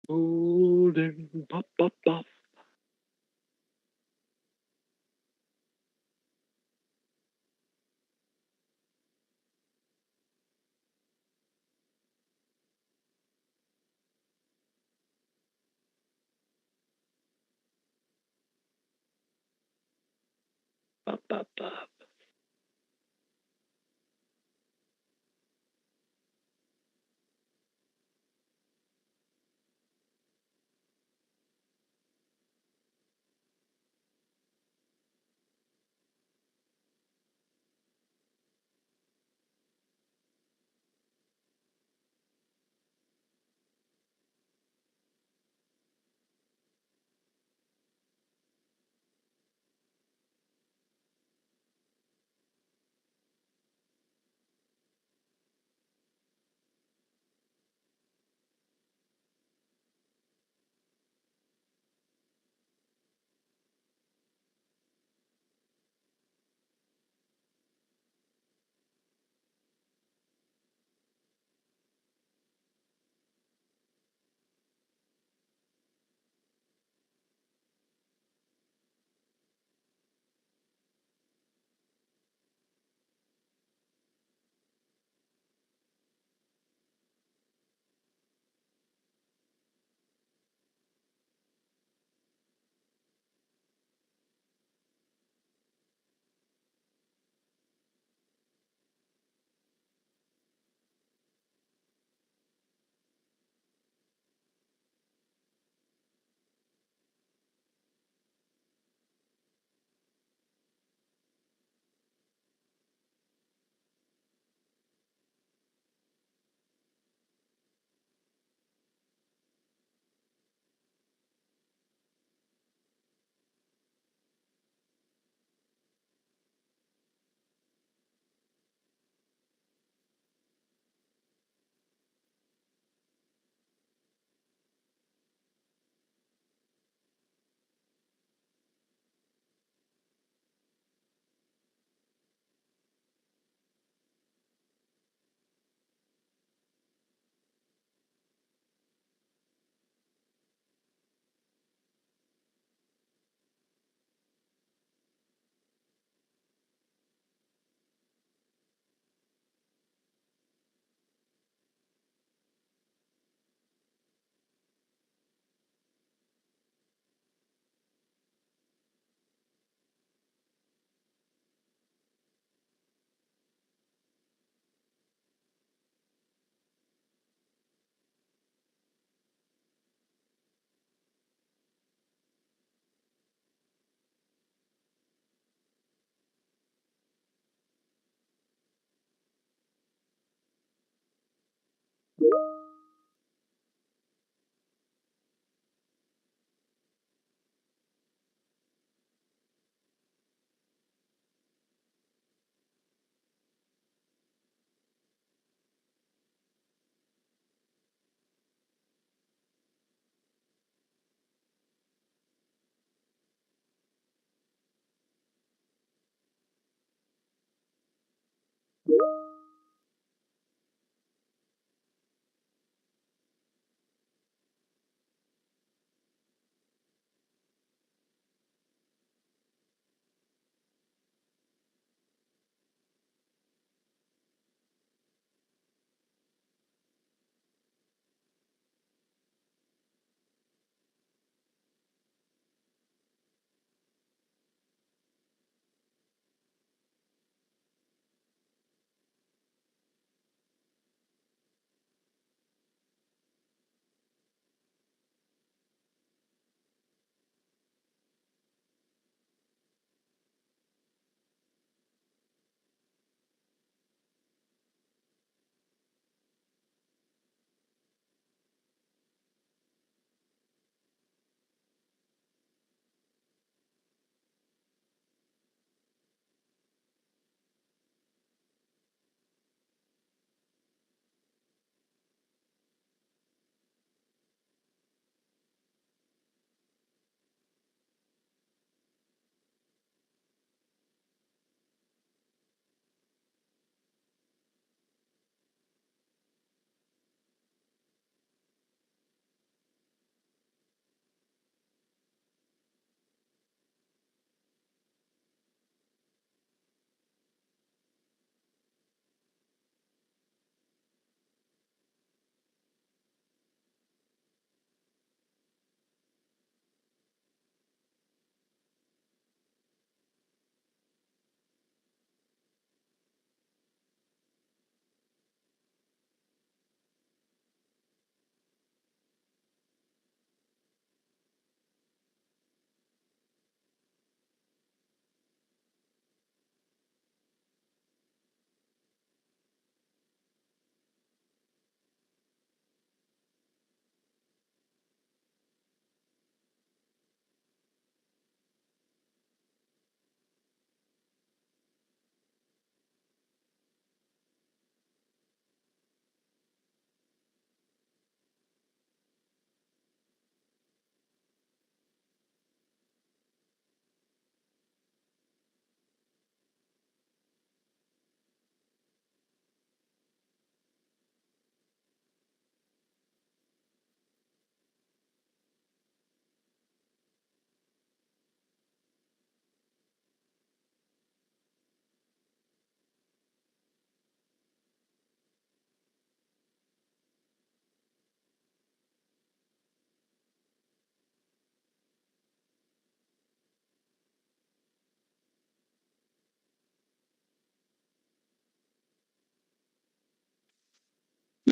Golden pop pop pop. Pop pop pop.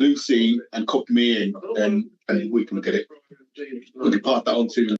Lucy and copy me in, and we can look at it. We can pass that on to.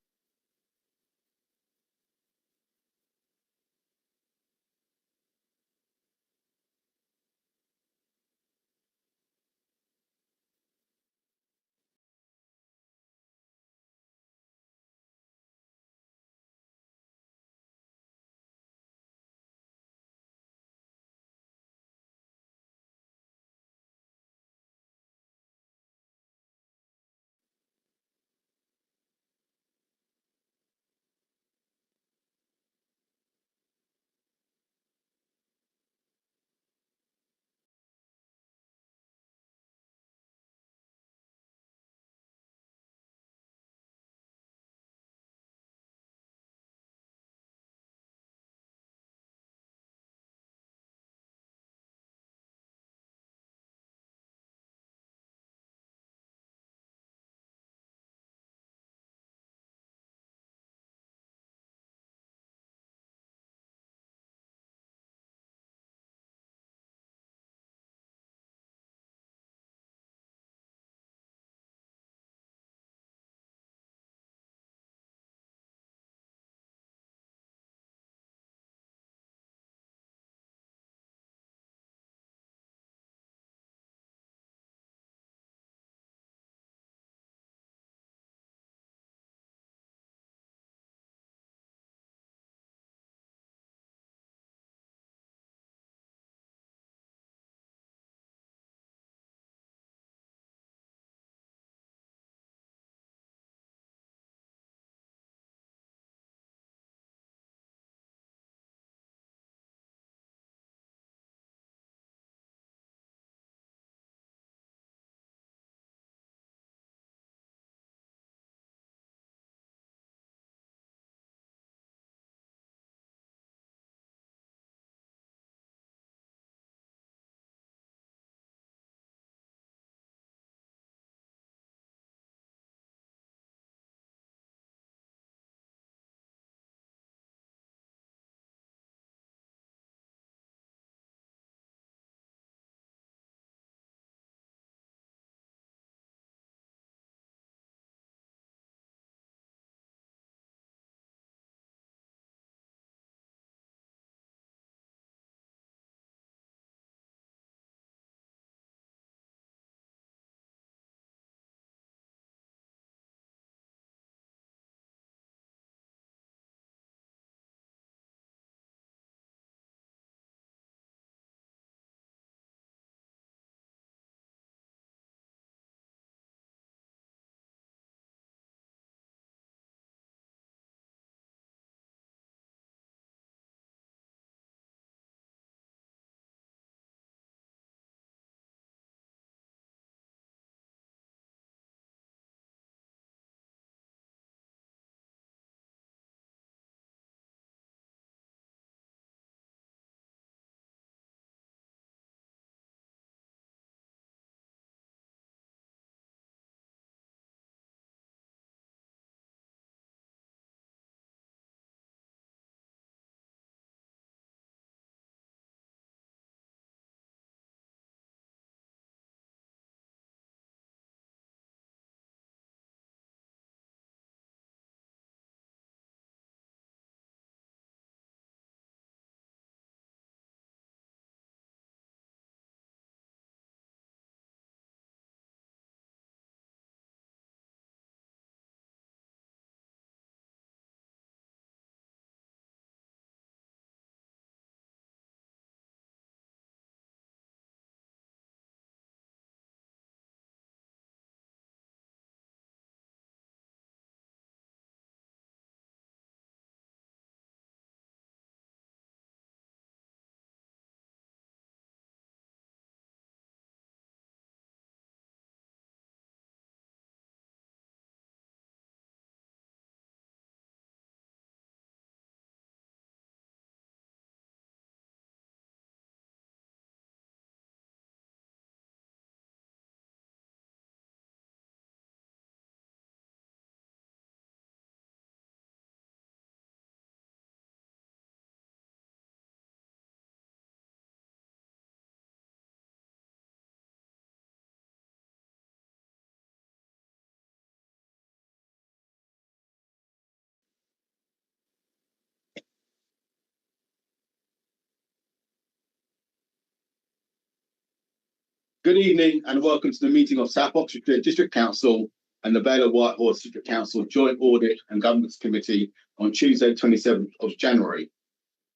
Good evening and welcome to the meeting of South Oxfordshire District Council and the Vale of Whitehorse District Council Joint Audit and Governance Committee on Tuesday, 27th of January.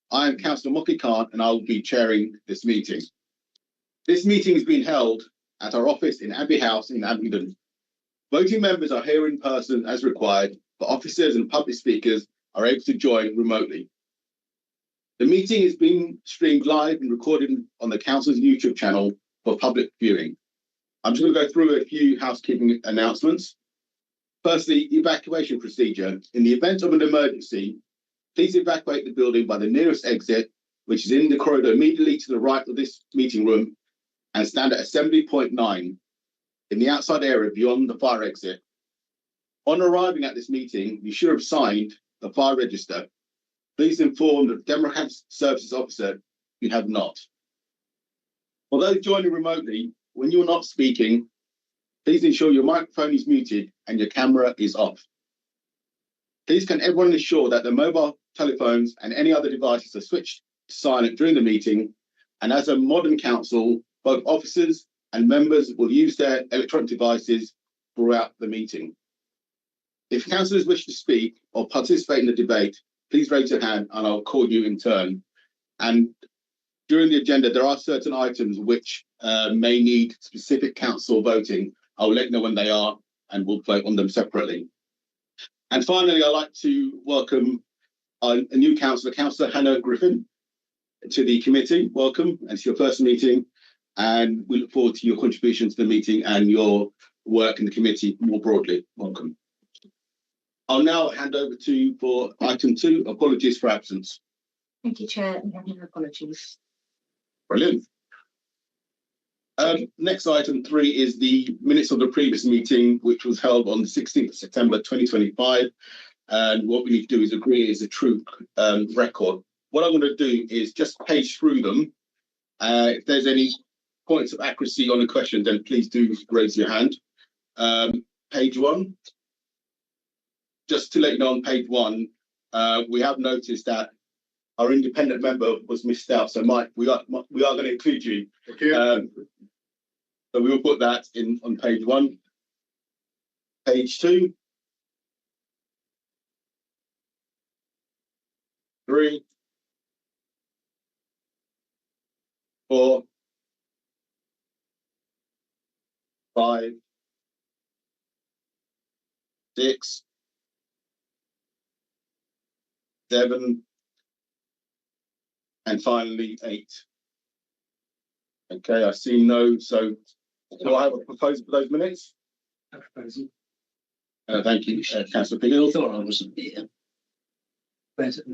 I am Councillor Moki Khan and I will be chairing this meeting. This meeting is being held at our office in Abbey House in Abingdon. Voting members are here in person as required, but officers and public speakers are able to join remotely. The meeting is being streamed live and recorded on the Council's YouTube channel for public viewing. I'm just going to go through a few housekeeping announcements. Firstly, evacuation procedure. In the event of an emergency, please evacuate the building by the nearest exit, which is in the corridor immediately to the right of this meeting room, and stand at assembly point 9 in the outside area beyond the fire exit. On arriving at this meeting, you should have signed the fire register. Please inform the Democratic Services Officer if you have not. For those joining remotely, when you're not speaking, please ensure your microphone is muted and your camera is off. Please can everyone ensure that the mobile telephones and any other devices are switched to silent during the meeting, and as a modern council, both officers and members will use their electronic devices throughout the meeting. If councillors wish to speak or participate in the debate, please raise your hand and I'll call you in turn. And during the agenda, there are certain items which may need specific council voting. I'll let you know when they are and we'll vote on them separately. And finally, I'd like to welcome a new councillor, Councillor Hannah Griffin, to the committee. Welcome, it's your first meeting and we look forward to your contribution to the meeting and your work in the committee more broadly. Welcome. I'll now hand over to you for item 2, apologies for absence. Thank you, Chair. No apologies. Brilliant. Next item 3 is the minutes of the previous meeting, which was held on the 16th of September 2025. And what we need to do is agree is a true record. What I'm going to do is just page through them. If there's any points of accuracy on the question, then please do raise your hand. Page 1. Just to let you know, on page 1, we have noticed that our independent member was missed out. So, Mike, we are going to include you. Okay. So we will put that in on page 1. Page 2. 3. 4. 5. 6. 7. And finally 8. Okay, I see no. So do I have a proposal for those minutes? A proposal. Thank you, Councillor Piggle. I thought I wasn't here. Where's it?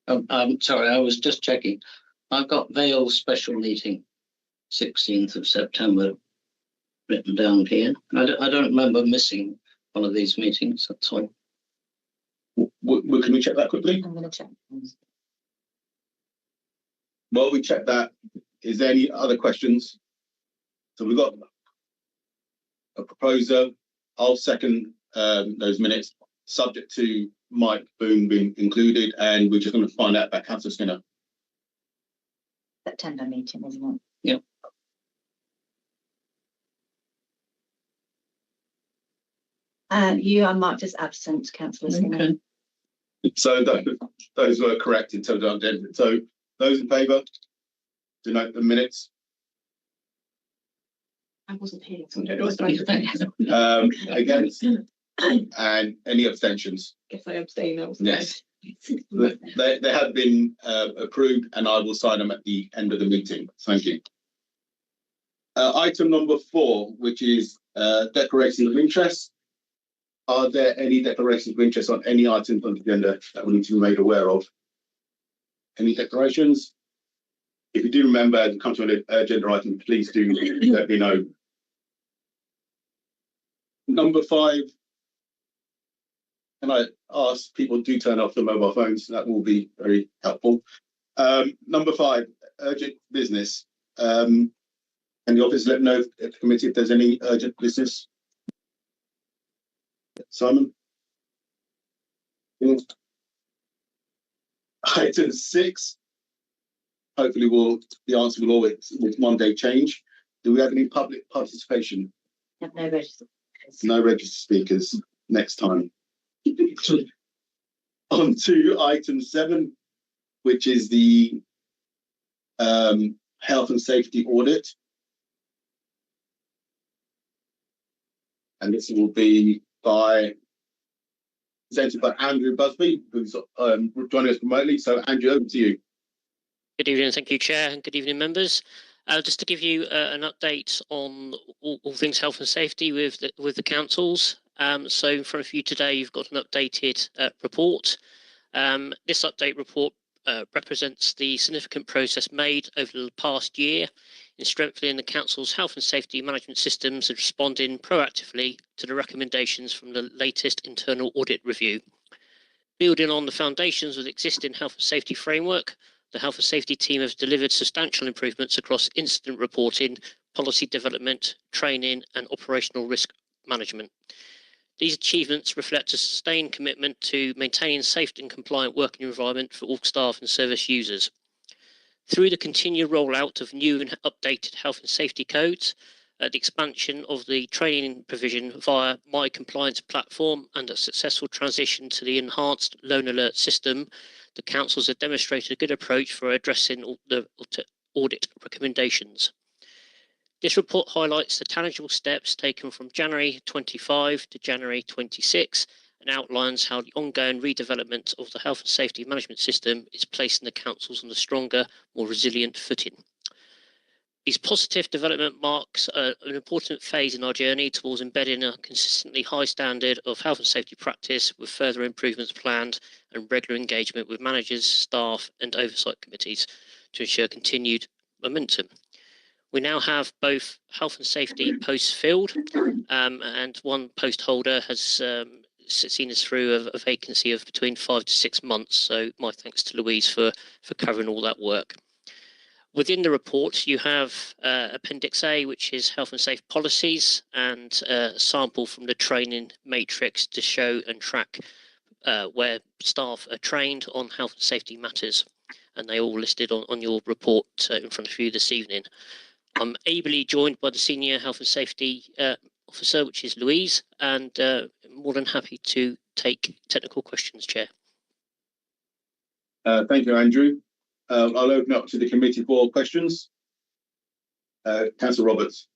I'm sorry, I was just checking. I've got Vale special meeting, 16th of September, written down here. I don't remember missing one of these meetings. That's all. Can we check that quickly? I'm going to check. While we check that, is there any other questions? So we've got a proposer. I'll second those minutes, subject to Mike Boone being included, and we're just going to find out about Councillor Skinner. September meeting, isn't it? Yeah. You are marked as absent, Councillor Skinner. Okay. So those were correct in terms of agenda. So those in favour, denote the minutes. I wasn't here. Against and any abstentions? Guess I abstain. Yes. They have been approved and I will sign them at the end of the meeting. Thank you. Item number 4, which is declaration of interest. Are there any declarations of interest on any items on the agenda that we need to be made aware of? Any declarations? If you do remember and come to an agenda item, please do let me know. Number 5. Can I ask people to turn off the mobile phones? That will be very helpful. Number 5, urgent business. Can the office let me know at the committee if there's any urgent business? Simon? Item 6, hopefully the answer will always with one day change. Do we have any public participation? Have no registered. No registered speakers next time. On to item 7, which is the health and safety audit. And this will be presented by Andrew Busby, who's joining us remotely. So Andrew, over to you. Good evening, thank you, Chair, and good evening, members. Just to give you an update on all things health and safety with the councils. So in front of you today, you've got an updated report. This update report represents the significant progress made over the past year in strengthening the council's health and safety management systems and responding proactively to the recommendations from the latest internal audit review. Building on the foundations of the existing health and safety framework, the health and safety team has delivered substantial improvements across incident reporting, policy development, training, and operational risk management. These achievements reflect a sustained commitment to maintaining a safe and compliant working environment for all staff and service users. Through the continued rollout of new and updated health and safety codes, the expansion of the training provision via My Compliance platform, and a successful transition to the enhanced loan alert system, the councils have demonstrated a good approach for addressing all the audit recommendations. This report highlights the tangible steps taken from January 25 to January 26 and outlines how the ongoing redevelopment of the health and safety management system is placing the councils on a stronger, more resilient footing. These positive development marks an important phase in our journey towards embedding a consistently high standard of health and safety practice, with further improvements planned and regular engagement with managers, staff and oversight committees to ensure continued momentum. We now have both health and safety posts filled, and one post holder has seen us through a vacancy of between 5 to 6 months. So my thanks to Louise for covering all that work. Within the report, you have Appendix A, which is health and safety policies, and a sample from the training matrix to show and track where staff are trained on health and safety matters. And they all listed on your report in front of you this evening. I'm ably joined by the Senior Health and Safety Officer, which is Louise, and more than happy to take technical questions, Chair. Thank you, Andrew. I'll open up to the committee for questions. Councillor Roberts.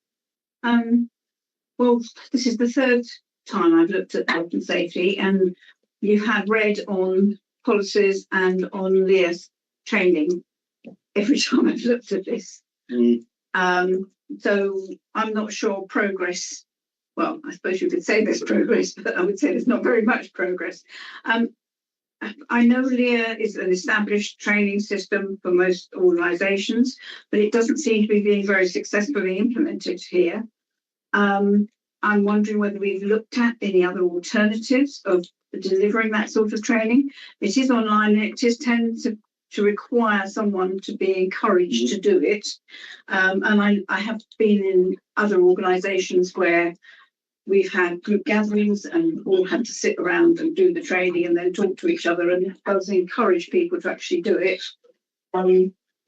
Well, this is the third time I've looked at health and safety, and you've had read on policies and on Leah's training every time I've looked at this. So I'm not sure progress. Well, I suppose you could say there's progress, but I would say there's not very much progress. I know Leah is an established training system for most organisations, but it doesn't seem to be being very successfully implemented here. I'm wondering whether we've looked at any other alternatives of delivering that sort of training. It is online and it is tend to require someone to be encouraged to do it. And I have been in other organisations where we've had group gatherings and all had to sit around and do the training and then talk to each other, and I was encourage people to actually do it,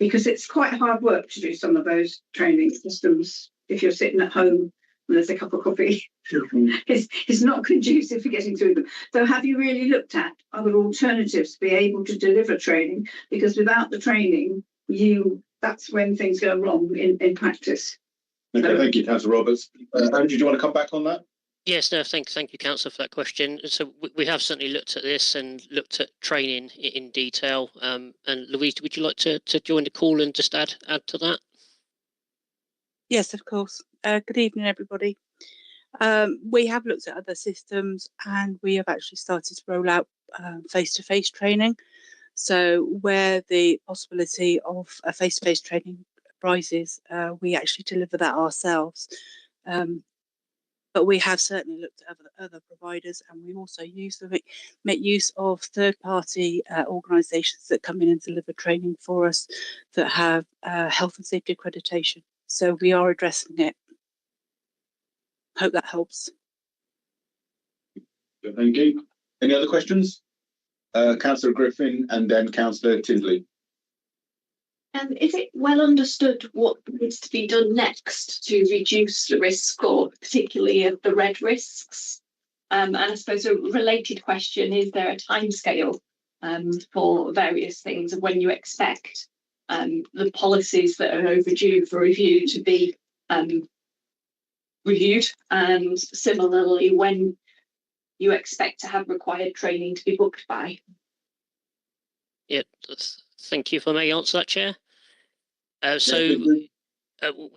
because it's quite hard work to do some of those training systems if you're sitting at home and there's a cup of coffee. It's not conducive for getting through them. So have you really looked at other alternatives to be able to deliver training? Because without the training, that's when things go wrong in practice. Okay, thank you, Councillor Roberts. Andrew, do you want to come back on that? Yes, no, thank you, Councillor, for that question. So we have certainly looked at this and looked at training in detail. And Louise, would you like to join the call and just add to that? Yes, of course. Good evening, everybody. We have looked at other systems and we have actually started to roll out face-to-face training. So where the possibility of a face-to-face training rises, we actually deliver that ourselves. But we have certainly looked at other providers, and we also make use of third-party organisations that come in and deliver training for us that have health and safety accreditation. So we are addressing it. Hope that helps. Thank you. Any other questions? Councillor Griffin and then Councillor Tinsley. Is it well understood what needs to be done next to reduce the risk, or particularly of the red risks? And I suppose a related question, is there a timescale for various things of when you expect the policies that are overdue for review to be reviewed, and similarly when you expect to have required training to be booked by? Yeah, thank you. If I may answer that, Chair.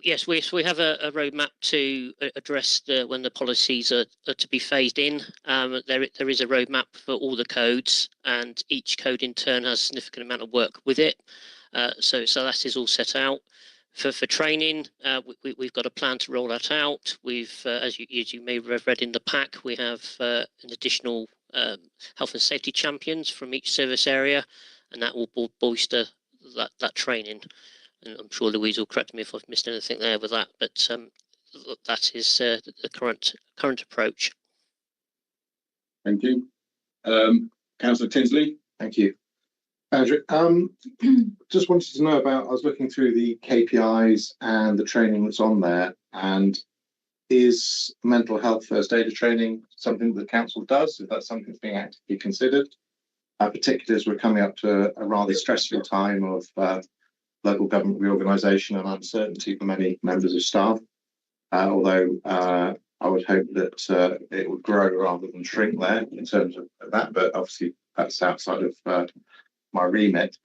Yes, we have a roadmap to address when the policies are to be phased in. There is a roadmap for all the codes, and each code in turn has a significant amount of work with it. So that is all set out. For training, we've got a plan to roll that out. We've, as you may have read in the pack, we have an additional health and safety champions from each service area, and that will bolster that training. And I'm sure Louise will correct me if I've missed anything there with that, but that is the current approach. Thank you. Councillor Tinsley. Thank you, Andrew. Just wanted to know about, I was looking through the KPIs and the training that's on there, and is mental health first aider training something that the council does? Is that something that's being actively considered? Particularly as we're coming up to a rather stressful time of local government reorganisation and uncertainty for many members of staff. Although I would hope that it would grow rather than shrink there in terms of that, but obviously that's outside of my remit.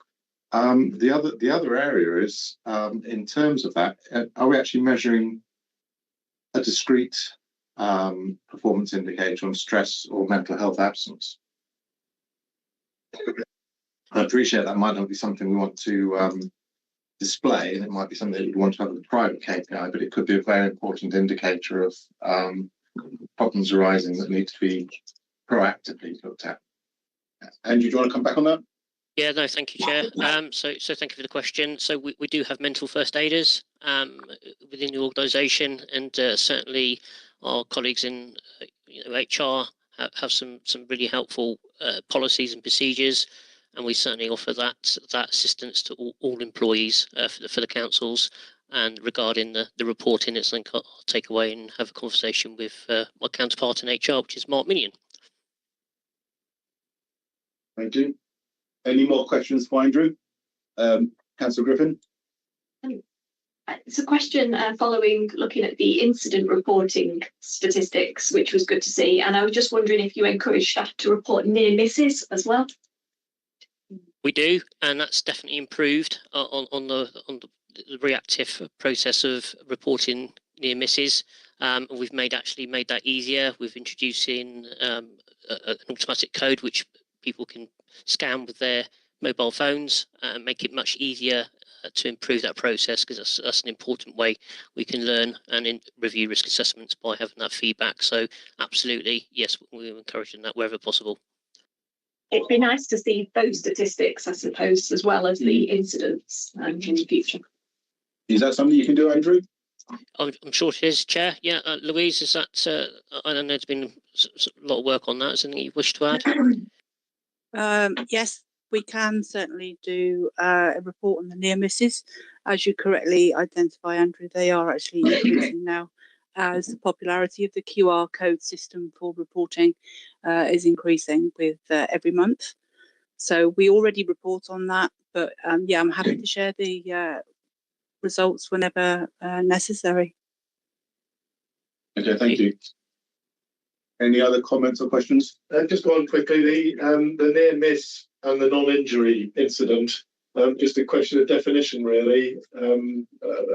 The other area is in terms of that, are we actually measuring a discrete performance indicator on stress or mental health absence? I appreciate that might not be something we want to display, and it might be something that you'd want to have as a private KPI, but it could be a very important indicator of problems arising that need to be proactively looked at. Andrew, do you want to come back on that? Yeah, no, thank you, Chair. So thank you for the question. So we do have mental first aiders within the organisation, and certainly our colleagues in HR have some really helpful policies and procedures, and we certainly offer that assistance to all employees for the councils. And regarding the reporting, it's something I'll take away and have a conversation with my counterpart in HR, which is Mark Minion. Thank you. Any more questions for Andrew? Councillor Griffin? It's a question following looking at the incident reporting statistics, which was good to see. And I was just wondering if you encourage staff to report near misses as well. We do, and that's definitely improved on the reactive process of reporting near misses. We've made that easier. We've introducing an automatic code which people can scan with their mobile phones and make it much easier to improve that process, because that's an important way we can learn and review risk assessments, by having that feedback. So absolutely, yes, we're encouraging that wherever possible. It'd be nice to see those statistics, I suppose, as well as the incidents in the future. Is that something you can do, Andrew? I'm sure it is, Chair. Yeah, Louise, is that? I know there's been a lot of work on that. Is there anything you wish to add? Yes, we can certainly do a report on the near misses. As you correctly identify, Andrew, they are actually increasing now as the popularity of the QR code system for reporting is increasing with every month. So we already report on that, but yeah, I'm happy to share the results whenever necessary. Okay, thank you. Any other comments or questions? Just one quickly, the near miss and the non-injury incident, just a question of definition really.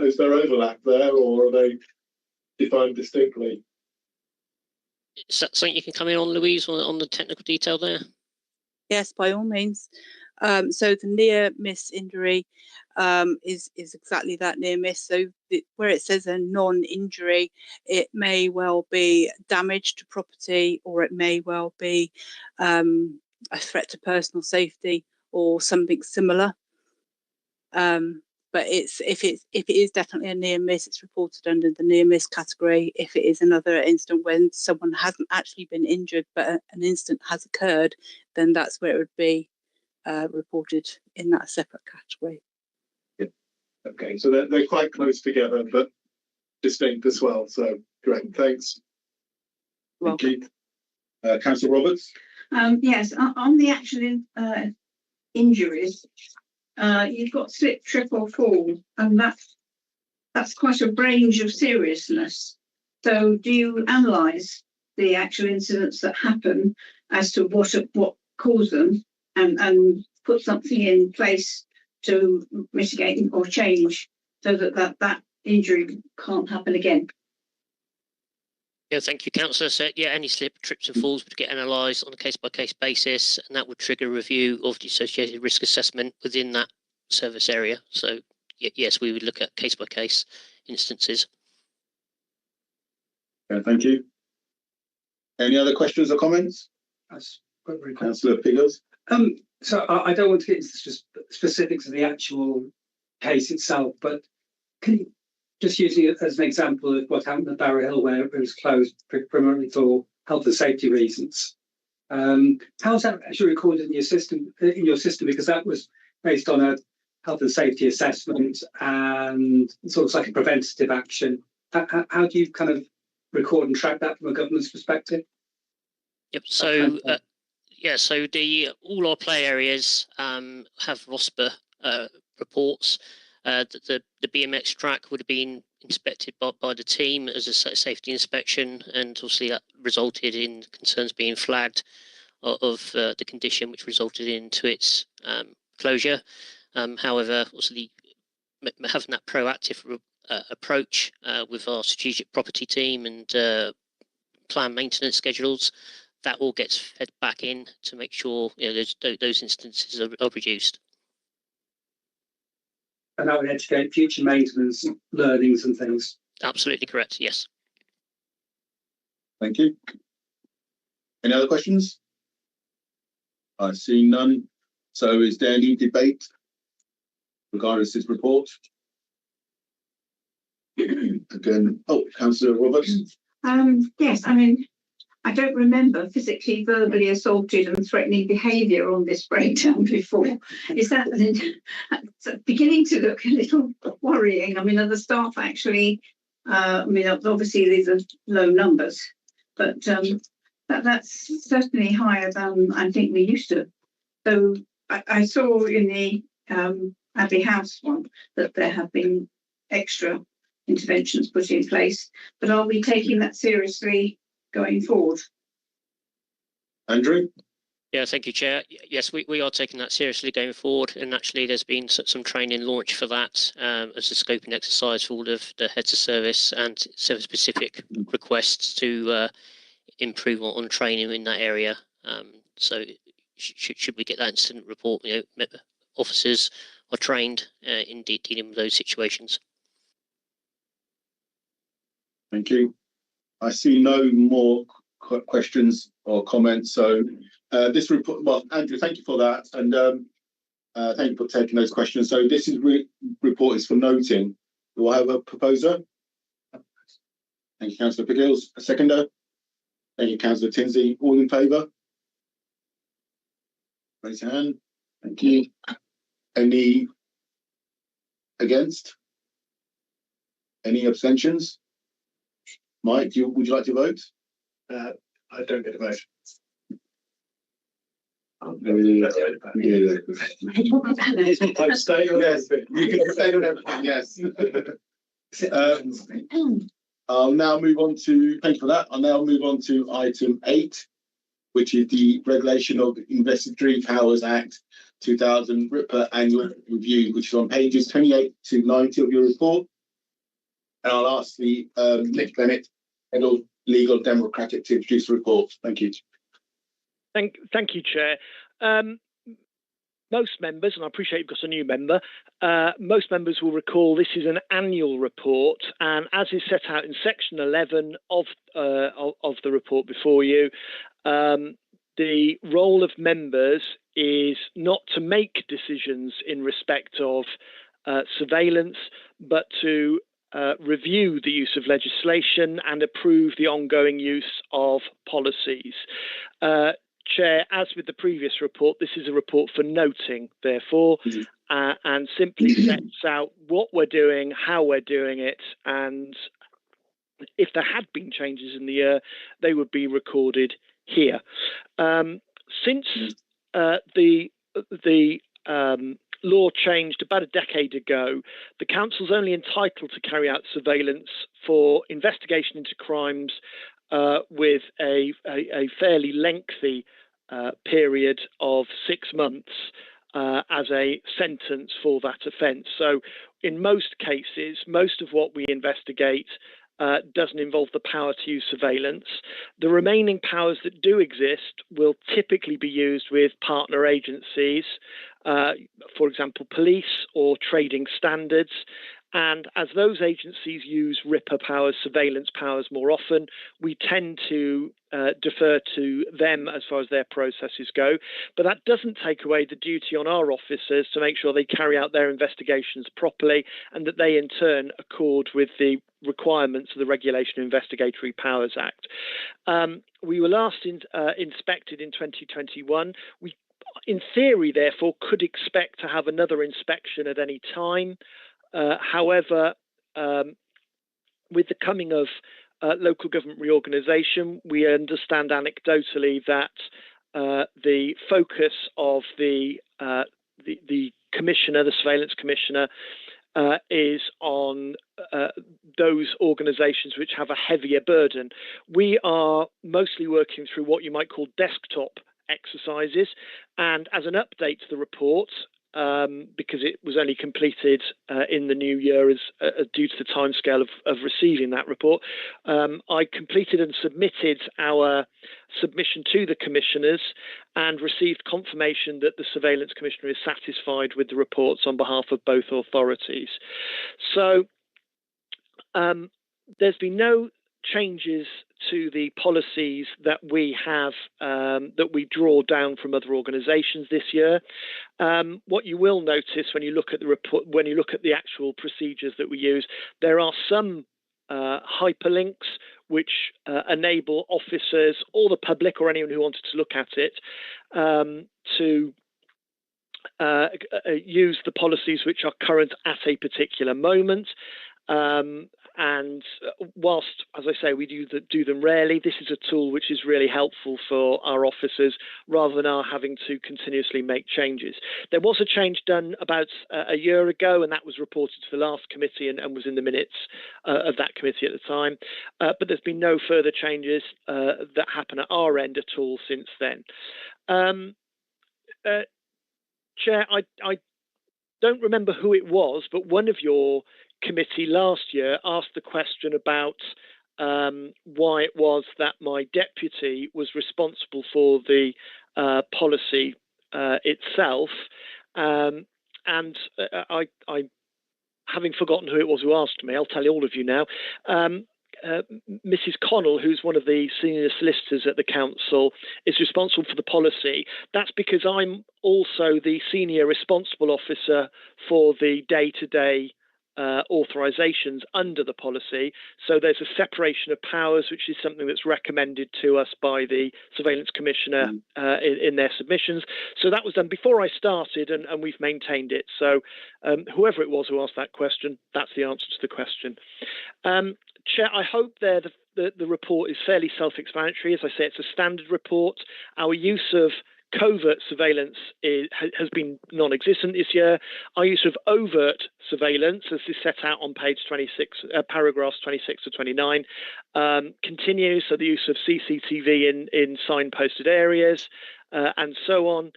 Is there overlap there, or are they defined distinctly? Is that something you can come in on, Louise, on the technical detail there? Yes, by all means. So the near miss injury is exactly that, near miss. So where it says a non-injury, it may well be damage to property, or it may well be a threat to personal safety or something similar. But if it is definitely a near miss, it's reported under the near miss category. If it is another incident when someone hasn't actually been injured but an incident has occurred, then that's where it would be reported in that separate category. Okay, so they're quite close together, but distinct as well. So great, thanks. Thank you. Councillor Roberts. Yes, on the actual injuries, you've got slip, trip or fall, and that's quite a range of seriousness. So do you analyse the actual incidents that happen as to what caused them and put something in place to mitigate or change so that injury can't happen again? Yeah, thank you, Councillor. So, yeah, any slip, trips and falls would get analysed on a case-by-case basis, and that would trigger a review of the associated risk assessment within that service area. So, yes, we would look at case-by-case instances. Okay, thank you. Any other questions or comments? That's quite very cool. Councillor Piggles. So I don't want to get into specifics of the actual case itself, but can you just using it as an example of what happened at Barrow Hill, where it was closed primarily for health and safety reasons? How's that actually recorded in your system? Because that was based on a health and safety assessment and sort of like a preventative action. How do you kind of record and track that from a government's perspective? Yep. So so all our play areas have ROSPA reports. The BMX track would have been inspected by the team as a safety inspection, and obviously that resulted in concerns being flagged of the condition, which resulted into its closure. However, obviously having that proactive approach with our strategic property team and plan maintenance schedules, that all gets fed back in to make sure those instances are reduced. And that would educate future maintenance learnings and things. Absolutely correct, yes. Thank you. Any other questions? I see none. So is there any debate regarding this report? Again, Councillor Roberts. Yes, I mean, I don't remember physically, verbally assaulted and threatening behaviour on this breakdown before. Is that beginning to look a little worrying? I mean, are the staff actually, I mean, obviously these are low numbers, but that's certainly higher than I think we used to. So I saw in the Abbey House one that there have been extra interventions put in place, but are we taking that seriously going forward? Andrew? Yeah, thank you, Chair. Yes, we are taking that seriously going forward, and actually there's been some training launch for that as a scoping exercise for all of the heads of service and service-specific requests to improve on training in that area. So should we get that incident report, officers are trained in dealing with those situations. Thank you. I see no more questions or comments. So this report, well, Andrew, thank you for that, and thank you for taking those questions. So this report is for noting. Do I have a proposer? Thank you, Councillor Pickles. A seconder? Thank you, Councillor Tinsley. All in favour? Raise your hand. Thank you. Any against? Any abstentions? Mike, would you like to vote? I don't get a vote. Abstain on everything. You can abstain on everything, yes. I'll now move on to, thank you for that. I'll now move on to item 8, which is the Regulation of Investigatory Powers Act 2000 RIPA Annual Review, which is on pages 28 to 90 of your report. And I'll ask the Nick Bennett, Head of Legal and Democratic, to introduce the report. Thank you. Thank you, Chair. Most members, and I appreciate you've got a new member, most members will recall this is an annual report, and as is set out in section 11 of the report before you, the role of members is not to make decisions in respect of surveillance, but to review the use of legislation and approve the ongoing use of policies. Chair, as with the previous report, this is a report for noting, therefore, and simply sets out what we're doing, how we're doing it, and if there had been changes in the year, they would be recorded here. Since the law changed about a decade ago, the council's only entitled to carry out surveillance for investigation into crimes with a fairly lengthy period of 6 months as a sentence for that offence. So in most cases, most of what we investigate doesn't involve the power to use surveillance. The remaining powers that do exist will typically be used with partner agencies, for example, police or trading standards. And as those agencies use RIPA powers, surveillance powers more often, we tend to defer to them as far as their processes go. But that doesn't take away the duty on our officers to make sure they carry out their investigations properly and that they in turn accord with the requirements of the Regulation of Investigatory Powers Act. We were last inspected in 2021. We, in theory, therefore, could expect to have another inspection at any time. However, with the coming of local government reorganisation, we understand anecdotally that the focus of the commissioner, the surveillance commissioner, is on those organisations which have a heavier burden. We are mostly working through what you might call desktop exercises, and as an update to the report, because it was only completed in the new year as due to the timescale of receiving that report, I completed and submitted our submission to the commissioners and received confirmation that the Surveillance Commissioner is satisfied with the reports on behalf of both authorities. So there's been no changes to the policies that we have, that we draw down from other organisations this year. What you will notice when you look at the report, when you look at the actual procedures that we use, there are some hyperlinks which enable officers or the public or anyone who wanted to look at it to use the policies which are current at a particular moment. And whilst, as I say, we do them rarely, this is a tool which is really helpful for our officers rather than our having to continuously make changes. There was a change done about a year ago, and that was reported to the last committee and was in the minutes of that committee at the time. But there's been no further changes that happen at our end at all since then. Chair, I don't remember who it was, but one of your committee last year asked the question about why it was that my deputy was responsible for the policy itself, and I, having forgotten who it was who asked me, I'll tell all of you now. Mrs. Connell, who's one of the senior solicitors at the council, is responsible for the policy. That's because I'm also the senior responsible officer for the day-to-day authorisations under the policy. So there's a separation of powers, which is something that's recommended to us by the Surveillance Commissioner in their submissions. So that was done before I started, and we've maintained it. So whoever it was who asked that question, that's the answer to the question. Chair, I hope the report is fairly self-explanatory. As I say, it's a standard report. Our use of covert surveillance has been non-existent this year. Our use of overt surveillance, as is set out on page 26, paragraphs 26 to 29, continues. So the use of CCTV in signposted areas and so on,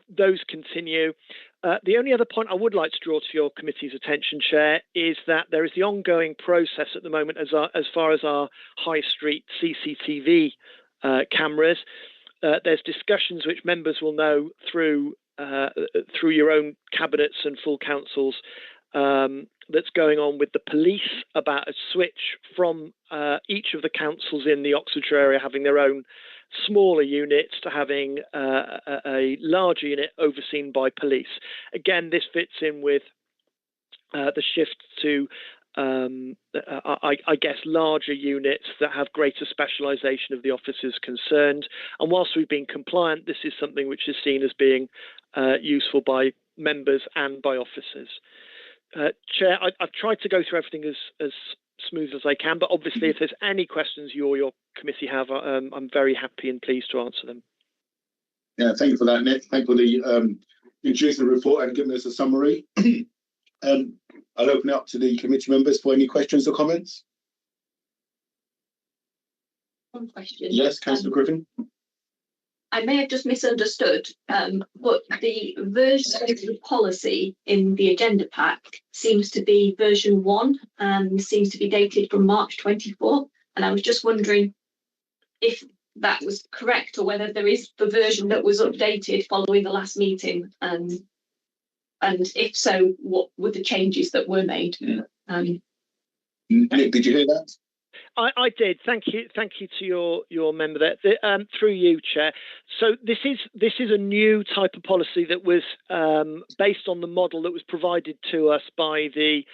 those continue. The only other point I would like to draw to your committee's attention, Chair, is that there is the ongoing process at the moment as far as our high street CCTV cameras. There's discussions which members will know through your own cabinets and full councils that's going on with the police about a switch from each of the councils in the Oxfordshire area having their own smaller units to having a larger unit overseen by police. Again, this fits in with the shift to I guess, larger units that have greater specialisation of the officers concerned. And whilst we've been compliant, this is something which is seen as being useful by members and by officers. Chair, I've tried to go through everything as smooth as I can, but obviously if there's any questions you or your committee have, I'm very happy and pleased to answer them. Yeah, thank you for that, Nick. Thank you for the introducing the report and giving us a summary. I'll open it up to the committee members for any questions or comments. One question. Yes, Councillor Griffin. I may have just misunderstood, but the version of the policy in the agenda pack seems to be version 1 and seems to be dated from March 24. And I was just wondering if that was correct or whether there is the version that was updated following the last meeting. And if so, what were the changes that were made? Nick, did you hear that? I did. Thank you to your member there. Through you, Chair. So this is a new type of policy that was based on the model that was provided to us by the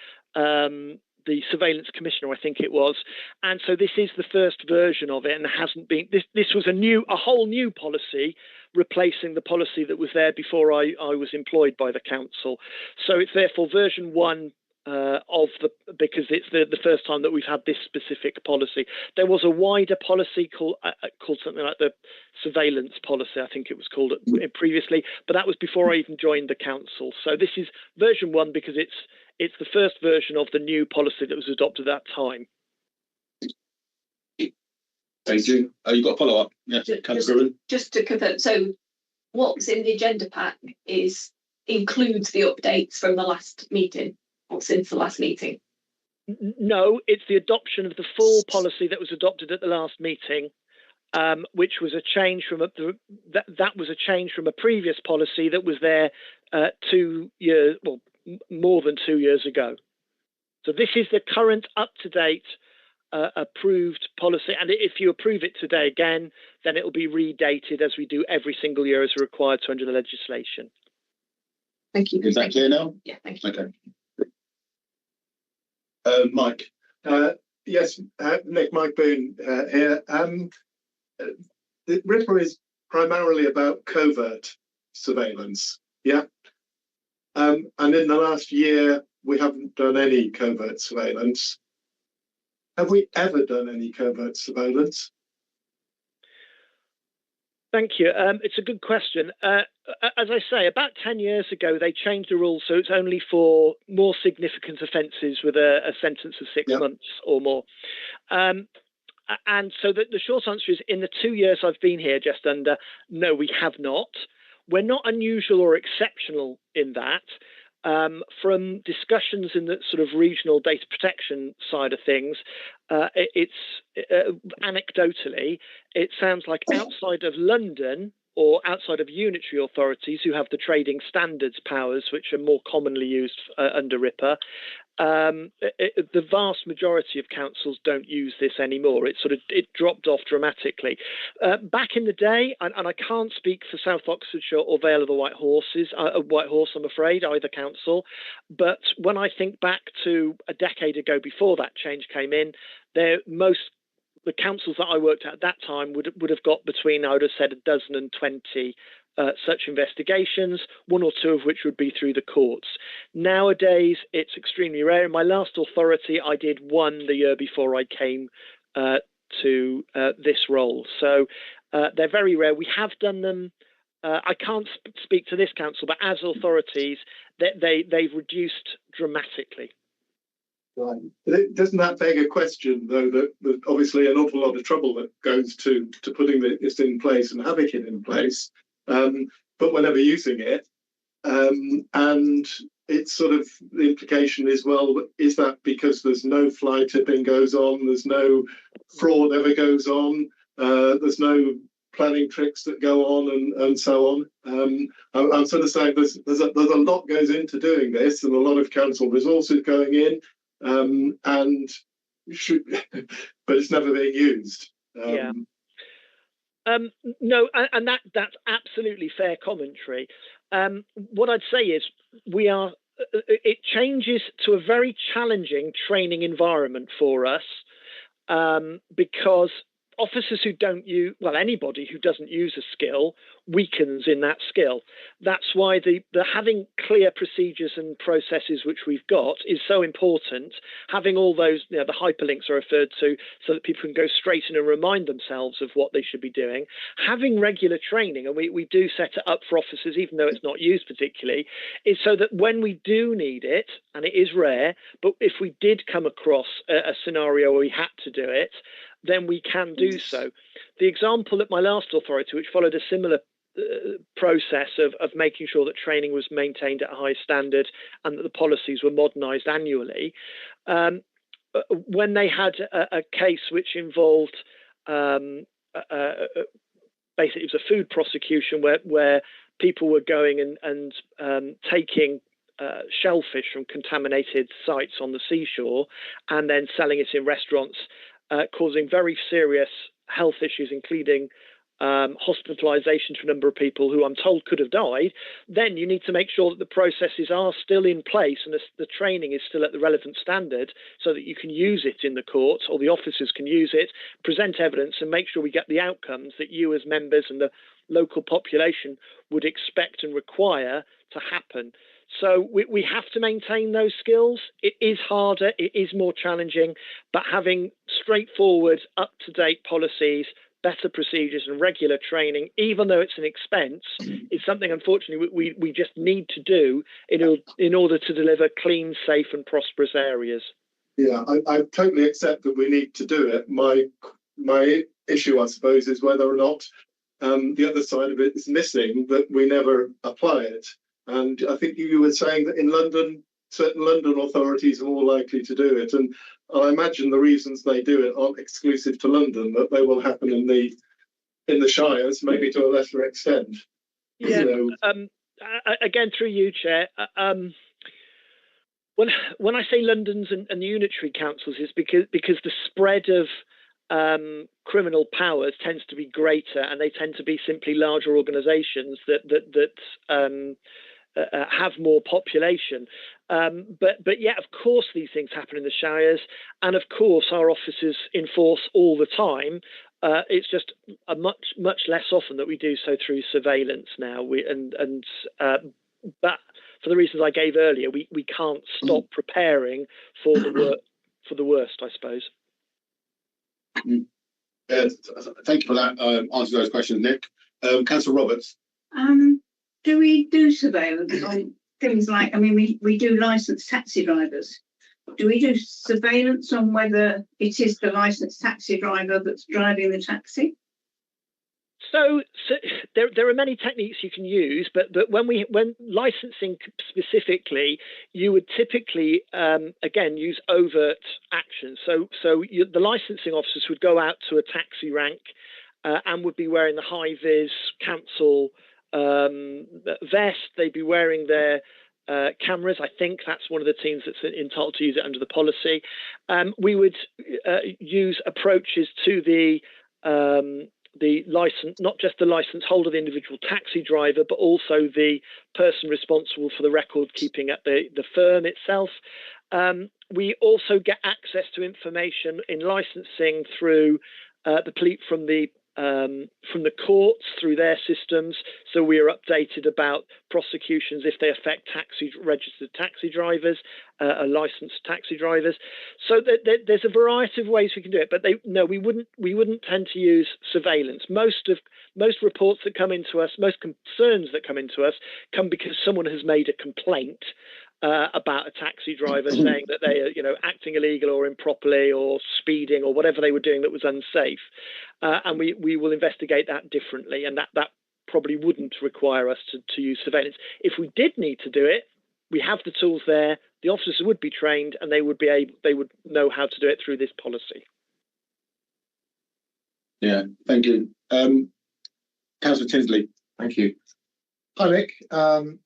Surveillance Commissioner, I think it was, and so this is the first version of it, and there hasn't been. This was a whole new policy, replacing the policy that was there before I was employed by the council. So it's therefore version 1. Because it's the first time that we've had this specific policy. There was a wider policy called something like the surveillance policy, I think it was called previously, but that was before I even joined the council. So this is version 1 because it's the first version of the new policy that was adopted at that time. Thank you. You got a follow up? Yes, just to confirm. So what's in the agenda pack includes the updates from the last meeting. Or since the last meeting? No, it's the adoption of the full policy that was adopted at the last meeting, which was a change from that was a change from a previous policy that was there 2 years, well, more than 2 years ago. So this is the current up-to-date approved policy, and if you approve it today again, then it will be redated as we do every single year as required to under the legislation. Thank you. Is that clear now? Yeah, thank you. Okay. Mike. Yes, Nick, Mike Boone here. The RIPA is primarily about covert surveillance, yeah? And in the last year, we haven't done any covert surveillance. Have we ever done any covert surveillance? Thank you. It's a good question. As I say, about 10 years ago, they changed the rules, so it's only for more significant offences with a sentence of 6 months or more. And so the short answer is, in the 2 years I've been here, just under, no, we have not. We're not unusual or exceptional in that. From discussions in the sort of regional data protection side of things, anecdotally, it sounds like outside of London or outside of unitary authorities who have the trading standards powers, which are more commonly used under RIPA, the vast majority of councils don't use this anymore. It dropped off dramatically. Back in the day, and I can't speak for South Oxfordshire or Vale of the White Horse, I'm afraid, either council, but when I think back to a decade ago before that change came in, the councils that I worked at that time would have got between, I would have said, 12 and 20 such investigations, 1 or 2 of which would be through the courts. Nowadays, it's extremely rare. In my last authority, I did 1 the year before I came to this role. So they're very rare. We have done them. I can't speak to this council, but as authorities, they've reduced dramatically. Right. Doesn't that beg a question, though, that obviously an awful lot of trouble that goes to putting this in place and having it in place, but we're never using it. And it's sort of, the implication is, well, is that because there's no fly tipping goes on, there's no fraud ever goes on, there's no planning tricks that go on and so on. I'm sort of saying there's a lot goes into doing this, and a lot of council resources going in. But it's never being used. No, and that's absolutely fair commentary. What I'd say is we are it changes to a very challenging training environment for us, because officers who don't use, well, anybody who doesn't use a skill weakens in that skill. That's why the having clear procedures and processes, which we've got, is so important. Having all those, the hyperlinks are referred to, so that people can go straight in and remind themselves of what they should be doing. Having regular training, and we do set it up for officers, even though it's not used particularly, is so that when we do need it, and it is rare, but if we did come across a scenario where we had to do it, then we can do so. The example at my last authority, which followed a similar process of making sure that training was maintained at a high standard and that the policies were modernised annually, when they had a case which involved basically it was a food prosecution where people were going and taking shellfish from contaminated sites on the seashore and then selling it in restaurants, causing very serious health issues, including hospitalisation to a number of people who I'm told could have died, then you need to make sure that the processes are still in place and the training is still at the relevant standard so that you can use it in the court, or the officers can use it, present evidence and make sure we get the outcomes that you as members and the local population would expect and require to happen. So we have to maintain those skills. It is harder, it is more challenging, but having straightforward, up-to-date policies, better procedures and regular training, even though it's an expense, is something, unfortunately, we just need to do in order to deliver clean, safe and prosperous areas. Yeah, I totally accept that we need to do it. My issue, I suppose, is whether or not the other side of it is missing, that we never apply it. And I think you were saying that in London, certain London authorities are more likely to do it. And I imagine the reasons they do it aren't exclusive to London, that they will happen in the shires, maybe to a lesser extent. Yeah. So, again, through you, Chair. When I say London's and unitary councils, is because the spread of criminal powers tends to be greater, and they tend to be simply larger organisations that have more population. But yeah, of course, these things happen in the shires, and of course, our officers enforce all the time. It's just a much less often that we do so through surveillance now. But for the reasons I gave earlier, we can't stop preparing for the worst, I suppose. Thank you for that answer to those questions, Nick. Councillor Roberts. Do we do surveillance on things like, I mean, we do licensed taxi drivers. Do we do surveillance on whether it is the licensed taxi driver that's driving the taxi? So there are many techniques you can use, but when licensing specifically, you would typically again use overt action. So the licensing officers would go out to a taxi rank and would be wearing the high vis council vest. They'd be wearing their cameras. I think that's one of the teams that's entitled to use it under the policy. We would use approaches to the license, not just the license holder, the individual taxi driver, but also the person responsible for the record keeping at the firm itself. We also get access to information in licensing through the police from the courts through their systems, so we are updated about prosecutions if they affect registered taxi drivers, licensed taxi drivers. So there's a variety of ways we can do it, but we wouldn't tend to use surveillance. Most reports that come into us, most concerns that come into us, come because someone has made a complaint about a taxi driver saying that they are, acting illegal or improperly or speeding or whatever they were doing that was unsafe, and we will investigate that differently, and that probably wouldn't require us to use surveillance. If we did need to do it, we have the tools there. The officers would be trained, and they would know how to do it through this policy. Yeah, thank you, Councillor Tinsley. Thank you. Hi, Nick.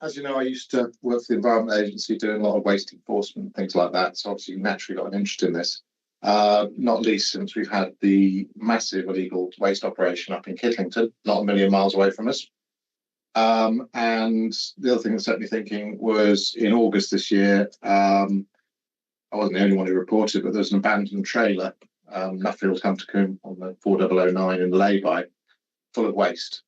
As you know, I used to work for the Environment Agency doing a lot of waste enforcement, things like that. So obviously, naturally got an interest in this, not least since we've had the massive illegal waste operation up in Kittlington, not a million miles away from us. And the other thing that set me thinking was in August this year, I wasn't the only one who reported, but there was an abandoned trailer, Nuffield Huntercombe on the 4009 in the lay-by, full of waste.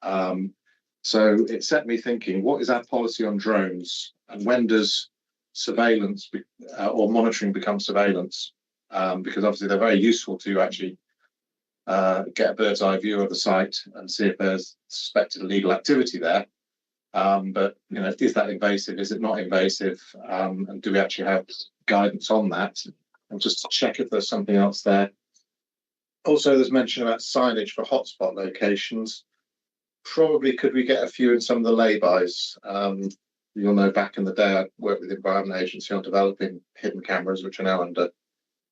So it set me thinking, what is our policy on drones, and when does surveillance or monitoring become surveillance? Because obviously they're very useful to actually get a bird's eye view of the site and see if there's suspected illegal activity there. But is that invasive? Is it not invasive? And do we actually have guidance on that? And just to check if there's something else there. Also, there's mention about signage for hotspot locations. Probably could we get a few in some of the lay-bys? You'll know back in the day I worked with the Environment Agency on developing hidden cameras, which are now under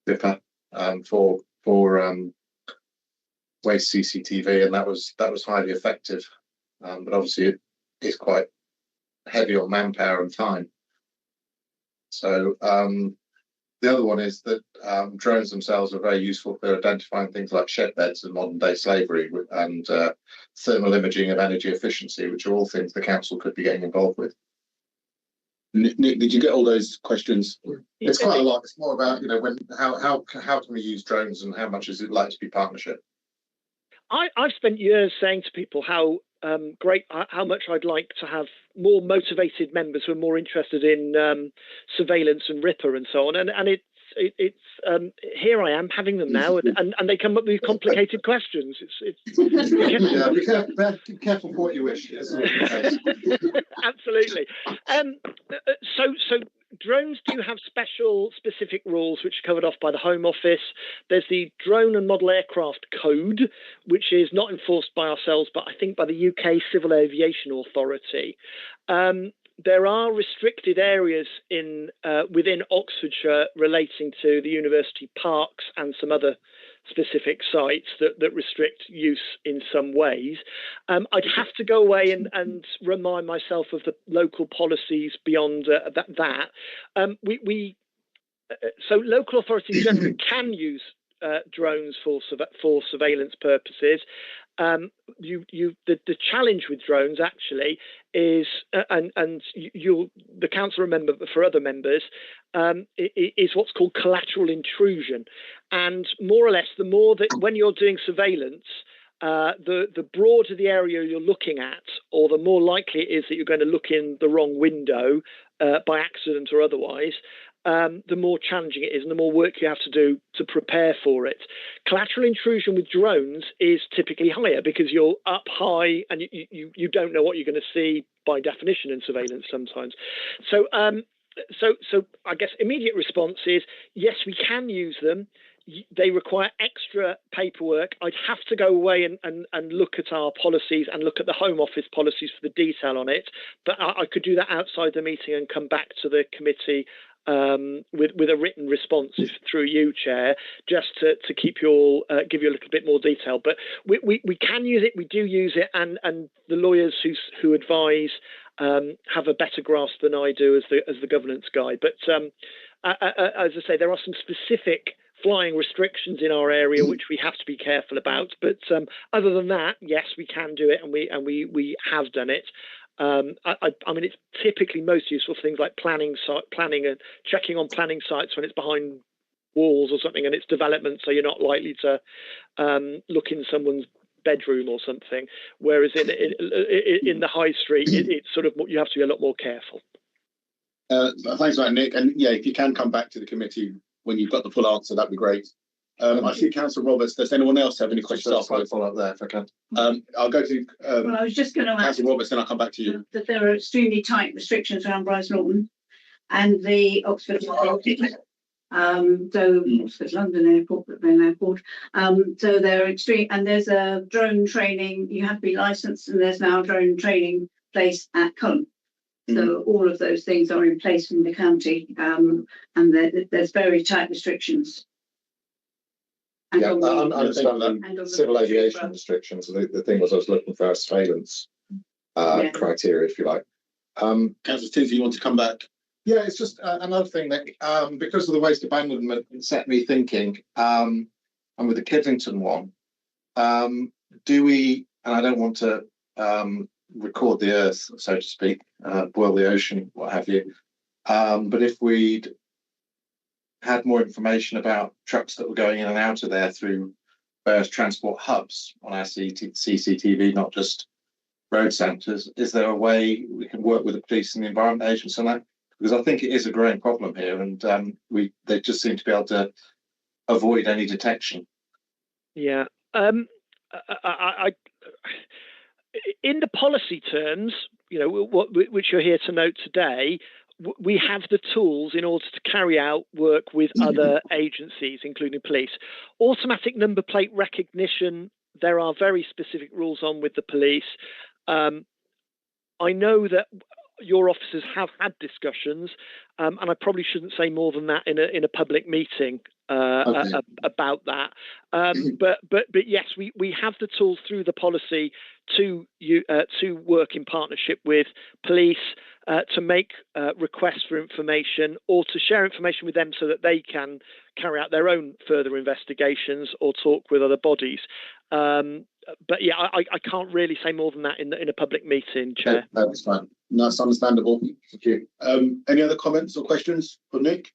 BIPA for waste CCTV, and that was highly effective. But obviously it is quite heavy on manpower and time. So the other one is that drones themselves are very useful for identifying things like shed beds and modern day slavery and thermal imaging of energy efficiency, which are all things the council could be getting involved with. Nick, did you get all those questions? It's quite a lot. It's more about how can we use drones and how much is it like to be partnership? I've spent years saying to people how how much I'd like to have more motivated members who are more interested in surveillance and RIPA and so on. And it's here I am having them now, and they come up with complicated questions. Yeah, be careful what you wish. Absolutely. So drones do have specific rules which are covered off by the Home Office. There's the Drone and Model Aircraft Code, which is not enforced by ourselves, but I think by the UK Civil Aviation Authority. There are restricted areas within Oxfordshire relating to the university parks and some other specific sites that restrict use in some ways. I'd have to go away and remind myself of the local policies beyond that. So local authorities generally can use drones for surveillance purposes. The challenge with drones actually is, the council remember, but for other members, is what's called collateral intrusion, and more or less the more that when you're doing surveillance, the broader the area you're looking at, or the more likely it is that you're going to look in the wrong window by accident or otherwise. The more challenging it is and the more work you have to do to prepare for it. Collateral intrusion with drones is typically higher because you're up high and you don't know what you're going to see by definition in surveillance sometimes. So I guess immediate response is, yes, we can use them. They require extra paperwork. I'd have to go away and look at our policies and look at the Home Office policies for the detail on it. But I could do that outside the meeting and come back to the committee with a written response through you, Chair, just to keep you all give you a little bit more detail. But we can use it. We do use it, and the lawyers who advise have a better grasp than I do as the governance guide. But as I say, there are some specific flying restrictions in our area which we have to be careful about. But other than that, yes, we can do it, and we have done it. I mean, it's typically most useful for things like planning and checking on planning sites when it's behind walls or something and it's development, so you're not likely to look in someone's bedroom or something. Whereas in the high street, it's sort of, you have to be a lot more careful. Thanks for that, Nick. And yeah, if you can come back to the committee when you've got the full answer, that'd be great. I see Councillor Roberts. Does anyone else have any questions? I'll follow up there if I can. I'll go to Well, I was just going to add Councillor Roberts, then I'll come back to you. that there are extremely tight restrictions around Bryce Norton and the Oxford Oxford London Airport, Blackburn Airport. So they're extreme, and there's a drone training. You have to be licensed, and there's now a drone training place at Cullen. So all of those things are in place from the county, and there's very tight restrictions. And Yeah, I understand and the civil aviation restrictions. The thing was I was looking for a surveillance criteria, if you like. Councillor Tinsey, you want to come back? Yeah, it's just another thing that because of the waste abandonment, it set me thinking, and with the Kidlington one, do we, and I don't want to record the earth, so to speak, boil the ocean, what have you. But if we'd had more information about trucks that were going in and out of there through various transport hubs on our CCTV, not just road sensors, is there a way we can work with the police and the environment agents on that? Because I think it is a growing problem here, and they just seem to be able to avoid any detection. Yeah. I in the policy terms, which you're here to note today, we have the tools in order to carry out work with other agencies, including police. Automatic number plate recognition, there are very specific rules on with the police. I know that your officers have had discussions, and I probably shouldn't say more than that in a public meeting about that. But yes, we have the tools through the policy to work in partnership with police to make requests for information or to share information with them so that they can carry out their own further investigations or talk with other bodies. But yeah, I can't really say more than that in a public meeting, Chair. Okay, that's fine. That's understandable. Thank you. Any other comments or questions for Nick?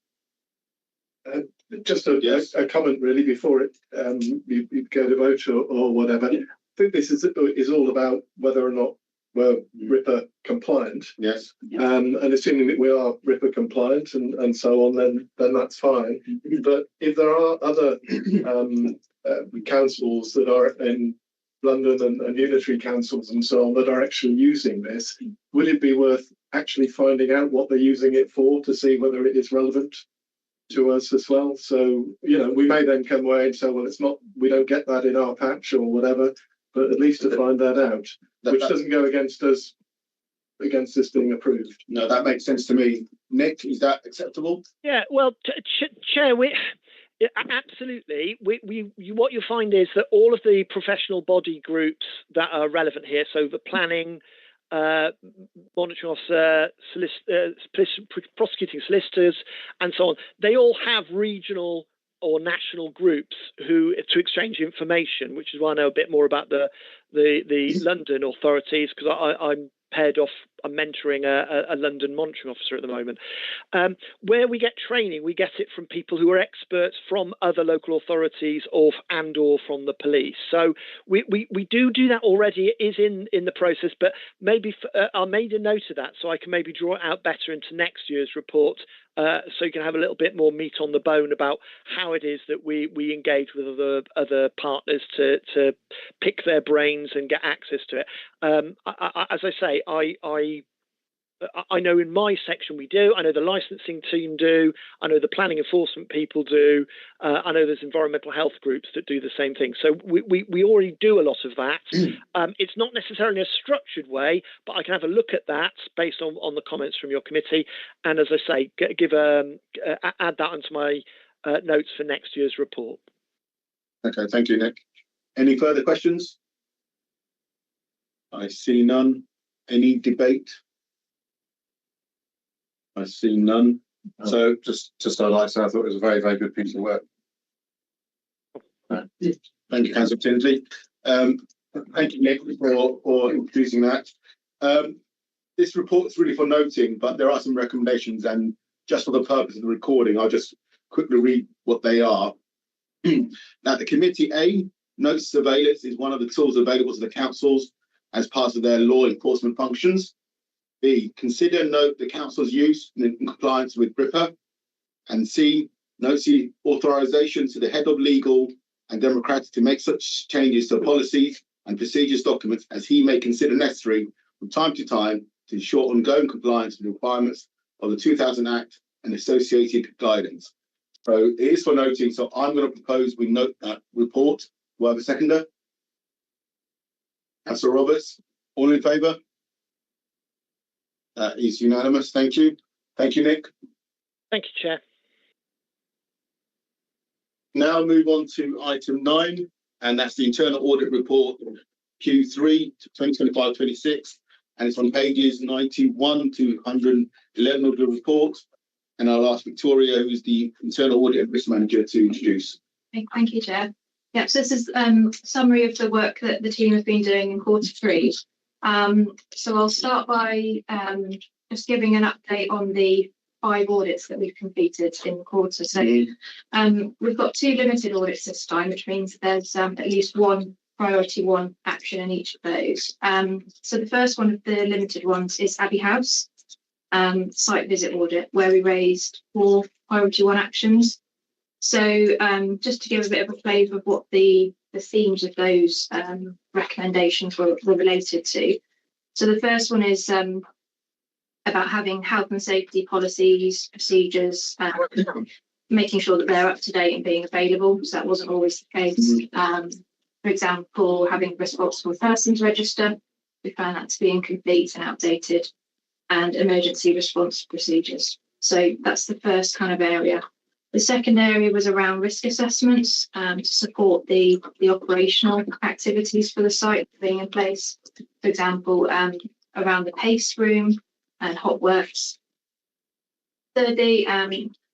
Just a comment really before you go to vote or whatever. I think this is all about whether or not we're RIPA compliant. Yes. And assuming that we are RIPA compliant and so on, then that's fine. But if there are other councils that are in London and unitary councils and so on that are actually using this, would it be worth actually finding out what they're using it for to see whether it is relevant to us as well? So, we may then come away and say, well, we don't get that in our patch or whatever, but at least to find that out, which doesn't go against us being approved. No, that makes sense to me. Nick, is that acceptable? Yeah, well, Chair, absolutely. What you'll find is that all of the professional body groups that are relevant here, so the planning, monitoring officer, prosecuting solicitors, and so on, they all have regional or national groups to exchange information, which is why I know a bit more about the London authorities, because I'm paired off. I'm mentoring a London monitoring officer at the moment. Where we get training, we get it from people who are experts from other local authorities or from the police. So we do that already. It is in the process, but maybe I made a note of that so I can maybe draw it out better into next year's report, so you can have a little bit more meat on the bone about how it is that we engage with other partners to pick their brains and get access to it. As I say, I know in my section we do. I know the licensing team do. I know the planning enforcement people do. I know there's environmental health groups that do the same thing. So we already do a lot of that. It's not necessarily a structured way, but I can have a look at that based on the comments from your committee. And as I say, add that onto my notes for next year's report. Okay, thank you, Nick. Any further questions? I see none. Any debate? I see none. So just I'd like to say I thought it was a very, very good piece of work. Thank you, Councillor Tinsley. Thank you, Nick, for introducing that. This report is really for noting, but there are some recommendations, and just for the purpose of the recording, I'll just quickly read what they are. Now, the Committee A notes surveillance is one of the tools available to the councils as part of their law enforcement functions. B, consider and note the council's use in compliance with RIPA. And C, notes the authorization to the head of legal and democratic to make such changes to policies and procedures documents as he may consider necessary from time to time to ensure ongoing compliance with the requirements of the 2000 Act and associated guidance. So it is for noting. So I'm going to propose we note that report. Do I have a seconder? Councillor Roberts, all in favour? That is unanimous. Thank you. Thank you, Nick. Thank you, Chair. Now move on to item 9, and that's the internal audit report Q3 2025-26, and it's on pages 91 to 111 of the report. And I'll ask Victoria, who's the internal audit and risk manager, to introduce. Thank you, Chair. Yeah, so this is a summary of the work that the team have been doing in quarter 3. So I'll start by just giving an update on the 5 audits that we've completed in the quarter. So we've got 2 limited audits this time, which means there's at least 1 priority 1 action in each of those. So the first one of the limited ones is Abbey House site visit audit, where we raised 4 priority 1 actions. So just to give a bit of a flavour of what the themes of those recommendations were related to. So the first one is about having health and safety policies, procedures, making sure that they're up to date and being available. So that wasn't always the case. For example, having a responsible persons register, we found that to be incomplete and outdated, and emergency response procedures. So that's the first kind of area. The second area was around risk assessments to support the operational activities for the site being in place. For example, around the pace room and hot works. Thirdly,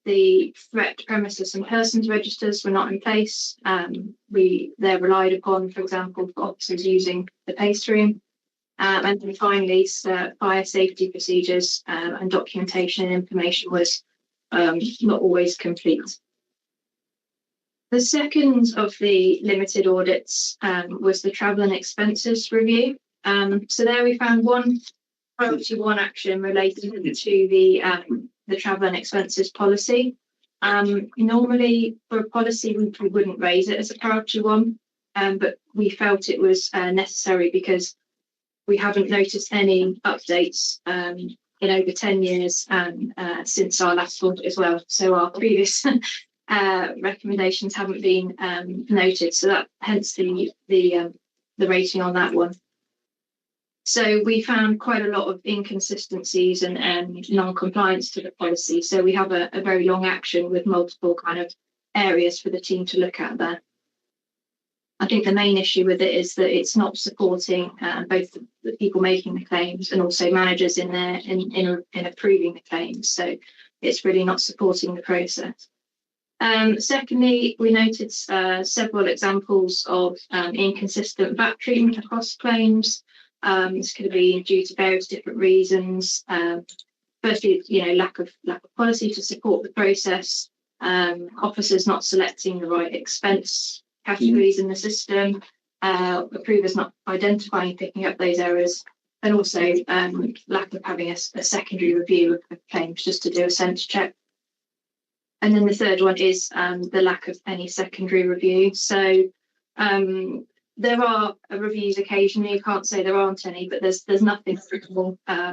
the threat premises and persons registers were not in place. They're relied upon, for example, for officers using the pace room. And then finally, fire safety procedures and documentation and information was not always complete. The second of the limited audits was the travel and expenses review. So there we found 1 priority 1 action related to the travel and expenses policy. Normally for a policy we wouldn't raise it as a priority 1, but we felt it was necessary because we haven't noticed any updates in over 10 years since our last audit as well. So our previous recommendations haven't been noted. So that hence the rating on that one. So we found quite a lot of inconsistencies and non-compliance to the policy. So we have a very long action with multiple kind of areas for the team to look at there. I think the main issue with it is that it's not supporting both the people making the claims and also managers in approving the claims. So it's really not supporting the process. Secondly, we noted several examples of inconsistent VAT treatment across claims. This could be due to various different reasons. Firstly, lack of policy to support the process. Officers not selecting the right expense categories in the system, approvers not identifying, picking up those errors, and also lack of having a secondary review of claims just to do a sense check. And then the third one is the lack of any secondary review. So there are reviews occasionally. You can't say there aren't any, but there's nothing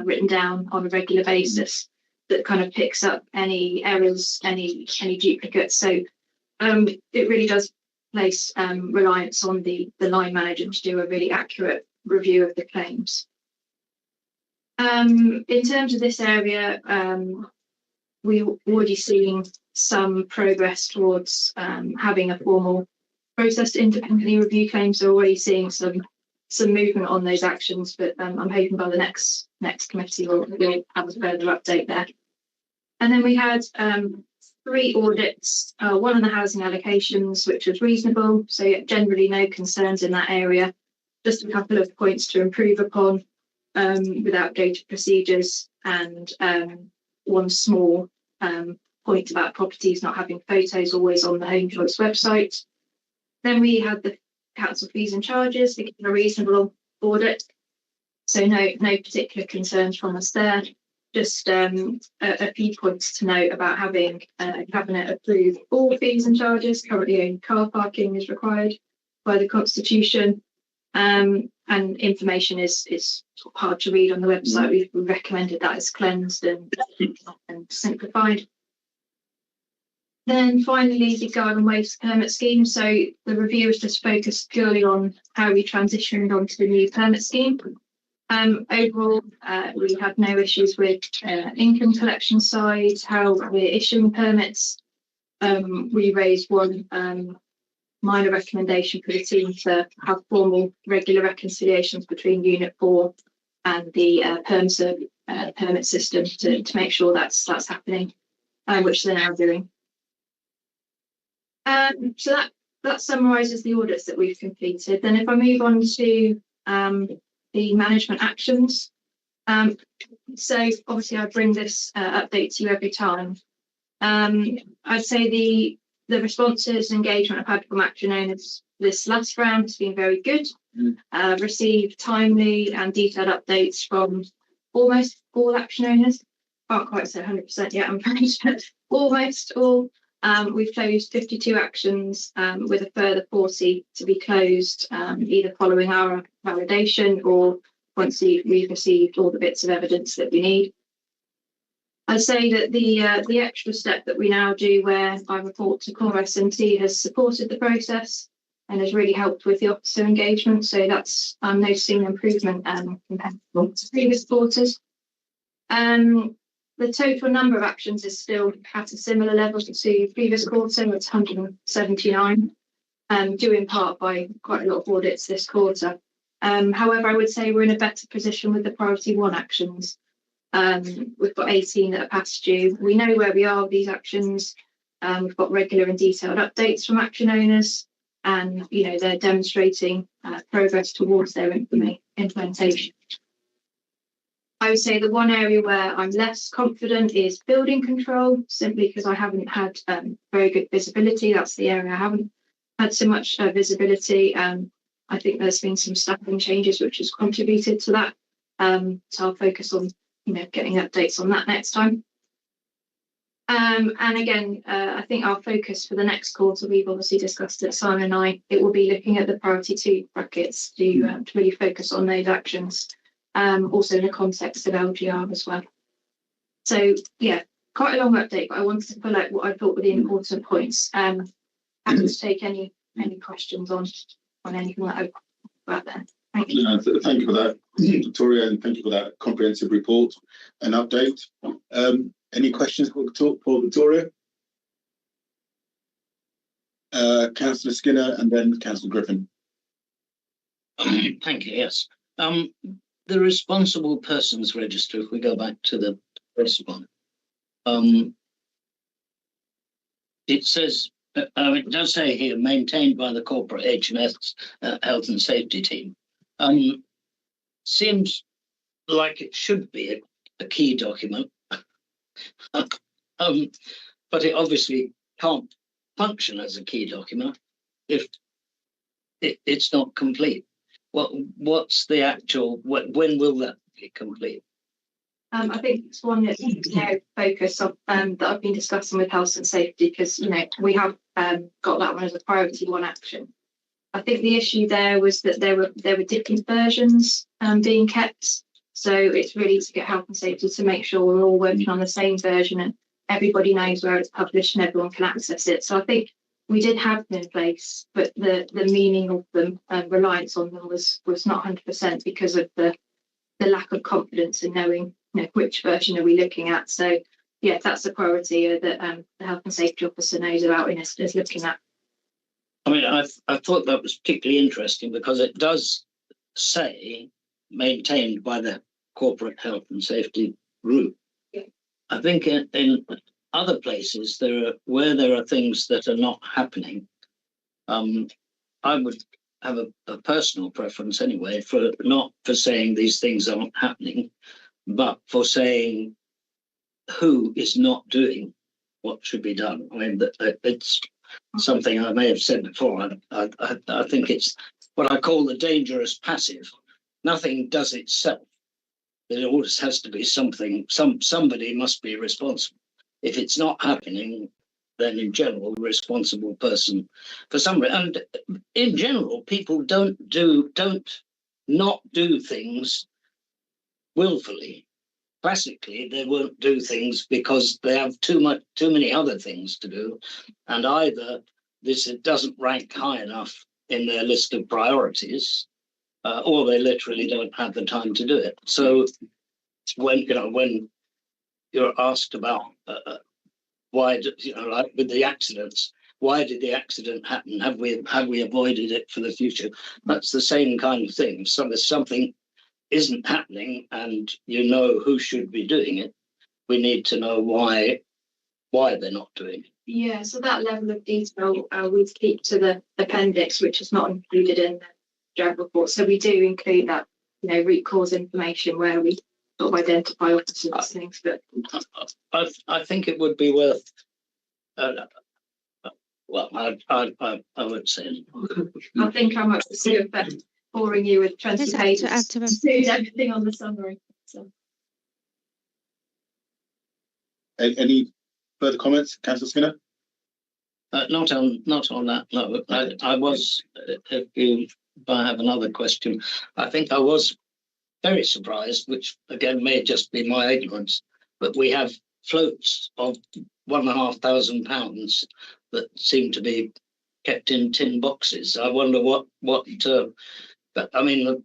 written down on a regular basis that kind of picks up any errors, any duplicates. So it really does place reliance on the line manager to do a really accurate review of the claims. In terms of this area, we've already seen some progress towards having a formal process to independently review claims. So already seeing some movement on those actions, but I'm hoping by the next committee we'll have a further update there. And then we had 3 audits, one on the housing allocations, which was reasonable. So generally no concerns in that area. Just a couple of points to improve upon with outdated procedures, and 1 small point about properties not having photos always on the Home Choice website. Then we had the council fees and charges, again, a reasonable audit. So no particular concerns from us there. Just a few points to note about having Cabinet approve all fees and charges. Currently only car parking is required by the Constitution, and information is hard to read on the website. We've recommended that it's cleansed and simplified. Then finally, the garden waste permit scheme. So the review is just focused purely on how we transitioned onto the new permit scheme. Overall, we had no issues with income collection side, how we're issuing permits. We raised 1 minor recommendation for the team to have formal regular reconciliations between Unit 4 and the permit system to make sure that's happening, which they're now doing. So that summarises the audits that we've completed. Then if I move on to the management actions. So obviously I bring this update to you every time. I'd say the responses and engagement I've had from action owners this last round has been very good. Received timely and detailed updates from almost all action owners. Can't quite say 100% yet, I'm afraid, but almost all. We've closed 52 actions with a further 40 to be closed, either following our validation or once we've received all the bits of evidence that we need. I'd say that the extra step that we now do where I report to core S&T has supported the process and has really helped with the officer engagement. So that's, I'm noticing an improvement compared to previous quarters. The total number of actions is still at a similar level to previous quarter. It's 179, due in part by quite a lot of audits this quarter. However, I would say we're in a better position with the priority 1 actions. We've got 18 that are past due. We know where we are with these actions. We've got regular and detailed updates from action owners, and they're demonstrating progress towards their implementation. I would say the one area where I'm less confident is building control, simply because I haven't had very good visibility. That's the area I haven't had so much visibility. I think there's been some staffing changes which has contributed to that. So I'll focus on getting updates on that next time. And again, I think our focus for the next quarter, we've obviously discussed it, Simon and I, it will be looking at the priority 2 brackets to really focus on those actions, also in the context of LGR as well. So yeah, quite a long update, but I wanted to pull out what I thought were the important points. Happy to take any questions on anything that I've got there. Thank you. Thank you for that, Victoria, and thank you for that comprehensive report and update. Any questions for Victoria? Councillor Skinner and then Councillor Griffin. Thank you, yes. The responsible persons register, if we go back to the first one, it says, it does say here, maintained by the corporate H&S health and safety team. Seems like it should be a key document, but it obviously can't function as a key document if it's not complete. What's the actual, when will that be complete? I think it's one that's focus of that I've been discussing with health and safety, because we have got that one as a priority 1 action. I think the issue there was that there were different versions being kept. So it's really to get health and safety to make sure we're all working on the same version and everybody knows where it's published and everyone can access it. So I think we did have them in place, but the meaning of them and reliance on them was not 100% because of the lack of confidence in knowing which version are we looking at. So yeah, that's a priority that the health and safety officer knows about and is looking at. I mean, I thought that was particularly interesting because it does say maintained by the corporate health and safety group. Yeah. I think in other places where there are things that are not happening, I would have a personal preference anyway for not for saying these things aren't happening, but for saying who is not doing what should be done. I mean, it's something I may have said before. I think it's what I call the dangerous passive. Nothing does itself. There always has to be something. Somebody must be responsible. If it's not happening, then in general, the responsible person for some reason. And in general, people don't not do things willfully. Classically, they won't do things because they have too many other things to do, and either it doesn't rank high enough in their list of priorities, or they literally don't have the time to do it. So when you're asked about why, like with the accidents, why did the accident happen? Have we avoided it for the future? That's the same kind of thing. So there's something isn't happening and who should be doing it, we need to know why they're not doing it. Yeah, so that level of detail we keep to the appendix, which is not included in the draft report. So we do include that root cause information where we sort of identify all sorts of things. But I think it would be worth. Well, I won't say anymore. I think I might sort of boring you with 20 pages to everything on the summary. So. Any further comments, Councillor Skinner? Not on that. No, I was. If I have another question, I think I was very surprised, which again may just be my ignorance, but we have floats of £1,500 that seem to be kept in tin boxes. I wonder what. But I mean,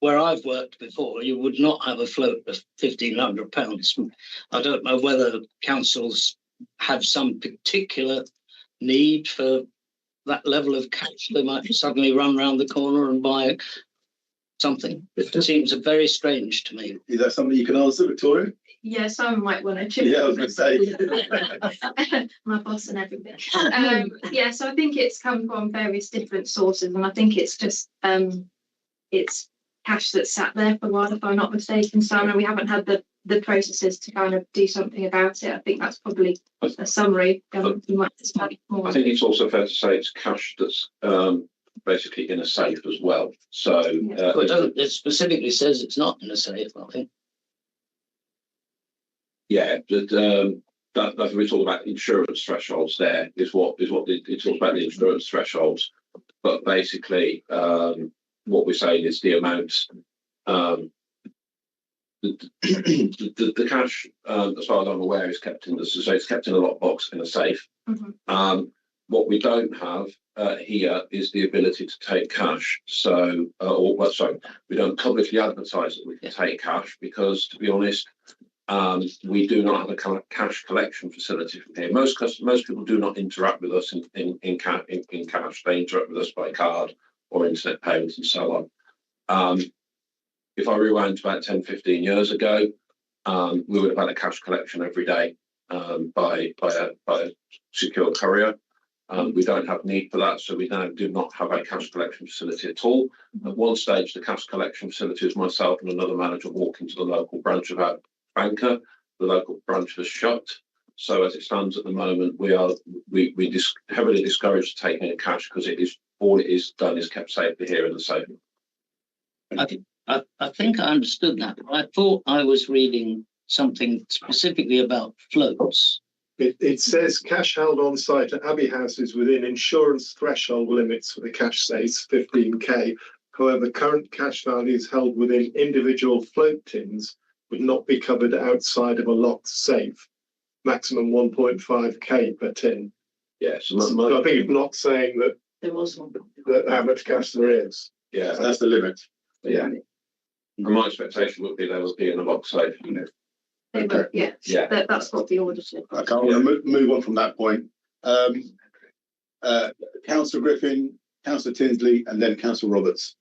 where I've worked before, you would not have a float of £1,500. I don't know whether councils have some particular need for that level of cash. They might suddenly run around the corner and buy something. It seems very strange to me. Is that something you can answer, Victoria? Yeah, Simon might want to chip in. Yeah, I was going to say. My boss and everything. Yeah, so I think it's come from various different sources, and I think it's just it's cash that's sat there for a while, if I'm not mistaken, Simon. We haven't had the processes to kind of do something about it. I think that's probably a summary. You might just add more. I think it's also fair to say it's cash that's basically in a safe as well. So it specifically says it's not in a safe, I think. Yeah, but that's we're talking about insurance thresholds. There is what it talks about, the insurance thresholds. But basically, what we're saying is the amount. The cash, as far as I'm aware, is kept in it's kept in a lockbox in a safe. Mm-hmm. What we don't have here is the ability to take cash. So, we don't publicly advertise that we can take cash because, to be honest, we do not have a cash collection facility from here. Most people do not interact with us in cash. They interact with us by card or internet payments and so on. If I rewind to about 10, 15 years ago, we would have had a cash collection every day by a secure courier. We don't have need for that, so we now do not have a cash collection facility at all. At one stage, the cash collection facility was myself and another manager walking to the local branch of our banker. The local branch has shut. So as it stands at the moment, we heavily discouraged taking a cash because all it is done is kept safely here in the safe. I think I understood that. I thought I was reading something specifically about floats. It says cash held on site at Abbey House is within insurance threshold limits for the cash states 15k. However, current cash values held within individual float tins would not be covered outside of a locked safe. Maximum 1.5k per tin. Yes, so I think it's not saying that there was one. That how much cash there is. Yeah, that's the limit. Yeah. And my expectation would be they would be in a locked safe. They were, yeah. That's what the order said. I can't move on from that point. Councillor Griffin, Councillor Tinsley, and then Councillor Roberts.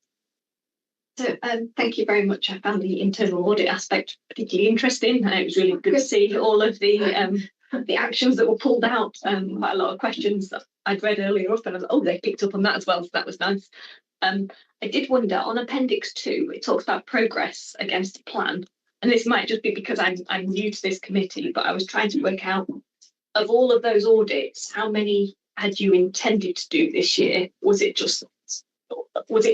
So thank you very much. I found the internal audit aspect particularly interesting, and it was really good to see all of the actions that were pulled out. Quite a lot of questions that I'd read earlier up, and I was like, oh, they picked up on that as well, so that was nice. I did wonder, on Appendix 2, it talks about progress against a plan. And this might just be because I'm new to this committee, but I was trying to work out, of all of those audits, how many had you intended to do this year? Was it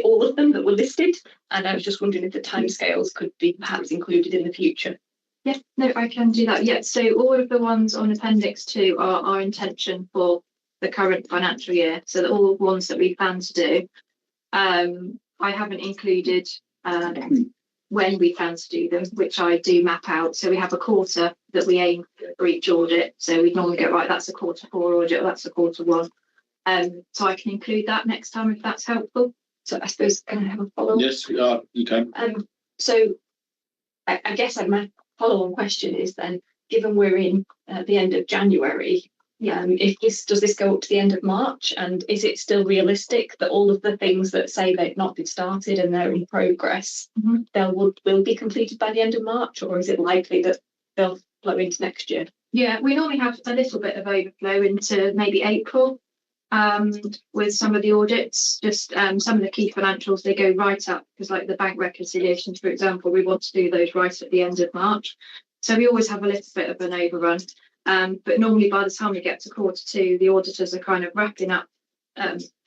all of them that were listed? And I was just wondering if the timescales could be perhaps included in the future. Yeah, no, I can do that. Yeah, so all of the ones on Appendix 2 are our intention for the current financial year. So that all the ones that we plan to do. I haven't included when we plan to do them, which I do map out. So we have a quarter that we aim for each audit. So we normally go, right, that's a quarter 4 audit, or that's a quarter 1. So I can include that next time if that's helpful. So I suppose can I have a follow-up? Yes, you can. So I guess my follow-on question is then, given we're in the end of January, does this go up to the end of March, and is it still realistic that all of the things that say they've not been started and they're in progress, will be completed by the end of March, or is it likely that they'll flow into next year? Yeah, we normally have a little bit of overflow into maybe April. with some of the audits. Just some of the key financials, they go right up, because like the bank reconciliations, for example, we want to do those right at the end of March. So we always have a little bit of an overrun. But normally by the time we get to Q2, the auditors are kind of wrapping up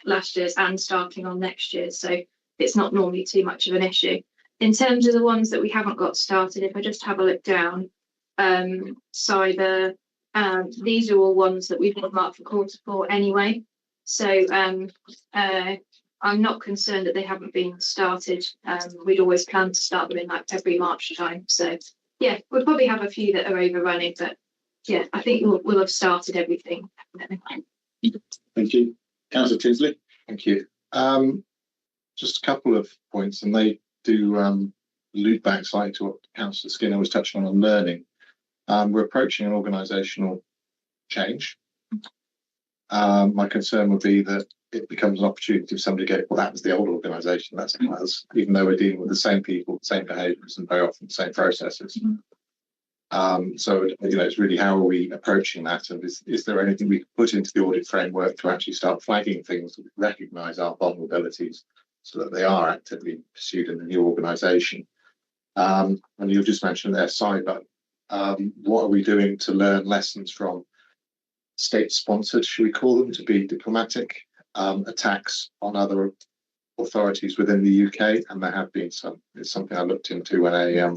last year's and starting on next year's. So it's not normally too much of an issue. In terms of the ones that we haven't got started, if I just have a look down, cyber, these are all ones that we've got marked for Q4 anyway. So I'm not concerned that they haven't been started. We'd always planned to start them in like February, March time. So yeah, we'll probably have a few that are overrunning, but yeah, I think we'll have started everything. Thank you. Councillor Tinsley. Thank you. Just a couple of points, and they do loop back slightly to what Councillor Skinner was touching on learning. We're approaching an organisational change. My concern would be that it becomes an opportunity for somebody to go, well, that was the old organisation, that's us, even though we're dealing with the same people, the same behaviours, and very often the same processes. So, you know, it's really how are we approaching that, and is there anything we can put into the audit framework to actually start flagging things that recognise our vulnerabilities so that they are actively pursued in the new organisation? And you just mentioned there cyber. What are we doing to learn lessons from state-sponsored, should we call them, to be diplomatic, attacks on other authorities within the UK? And there have been some. It's something I looked into when a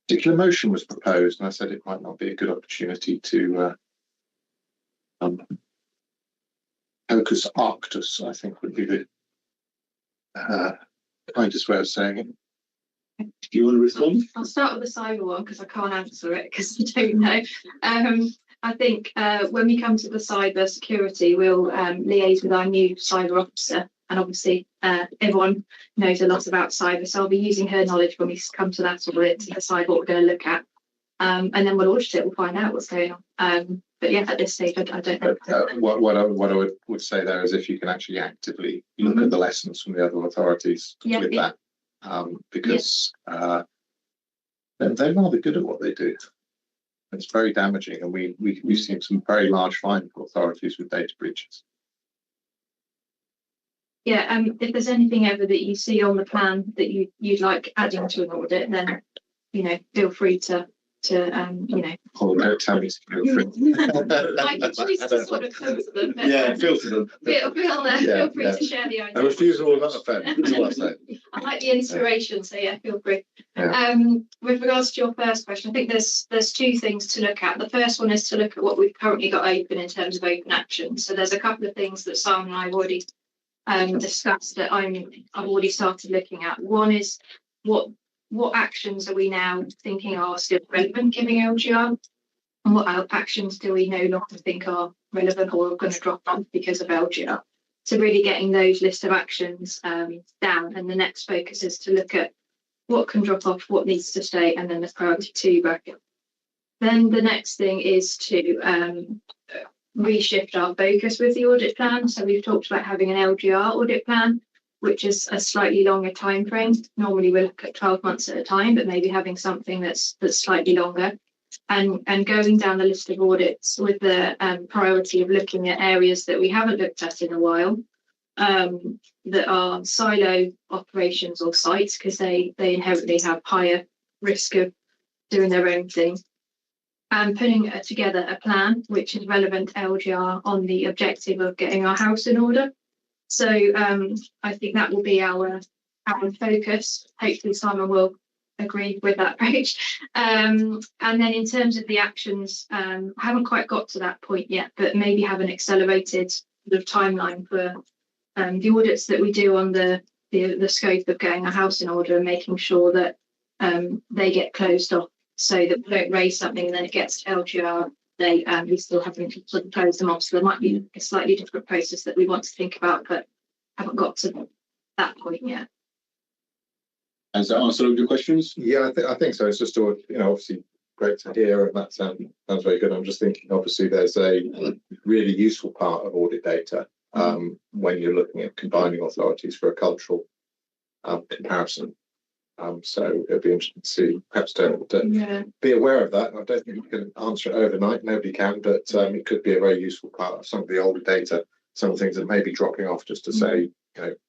particular motion was proposed, and I said it might not be a good opportunity to focus Arctus, I think would be the kindest way of saying it. Do you want to respond? I'll start with the cyber one because I can't answer it because I don't know. I think when we come to the cyber security, we'll liaise with our new cyber officer, and obviously everyone knows a lot about cyber, so I'll be using her knowledge when we come to that audit to decide what we're going to look at, and then we'll audit it. We'll find out what's going on. But yeah, at this stage, I don't know. What I would say there is if you can actually actively look at the lessons from the other authorities with that, because they're rather good at what they do. It's very damaging, and we've seen some very large fines for authorities with data breaches. Yeah, if there's anything ever that you see on the plan that you'd like adding to an audit, then you know, feel free to you know. Oh, don't tell me to feel free. Like the choice to sort of filter them. Yeah, filter them. Feel free to share the ideas. A refusal will not offend. That's what I say. I like the inspiration, so yeah, feel free. Yeah. With regards to your first question, I think there's two things to look at. The first one is to look at what we've currently got open in terms of open action. So there's a couple of things that Simon and I have already discussed that I've already started looking at. One is what actions are we now thinking are still relevant giving LGR, and what actions do we no longer think are relevant or are going to drop off because of LGR? So really getting those list of actions down, and the next focus is to look at what can drop off, what needs to stay, and then the priority 2 bracket. Then the next thing is to reshift our focus with the audit plan. So we've talked about having an LGR audit plan, which is a slightly longer time frame. Normally we look at 12 months at a time, but maybe having something that's slightly longer, and going down the list of audits with the priority of looking at areas that we haven't looked at in a while, that are silo operations or sites, because they inherently have higher risk of doing their own thing, and putting together a plan which is relevant LGR on the objective of getting our house in order. So I think that will be our focus. Hopefully Simon will agree with that approach. And then in terms of the actions, I haven't quite got to that point yet, but maybe have an accelerated sort of timeline for the audits that we do on the scope of getting a house in order, and making sure that they get closed off, so that we don't raise something and then it gets to LGR. We still haven't sort of closed them off, so there might be a slightly different process that we want to think about, but haven't got to that point yet. Has that answered all your questions? Yeah, I think so. It's just, you know, obviously great to hear, and that sounds very good. I'm just thinking, obviously, there's a really useful part of audit data when you're looking at combining authorities for a cultural comparison. So it'll be interesting to see, perhaps to be aware of that. I don't think you can answer it overnight, nobody can, but it could be a very useful part of some of the older data some of the things that may be dropping off, just to say,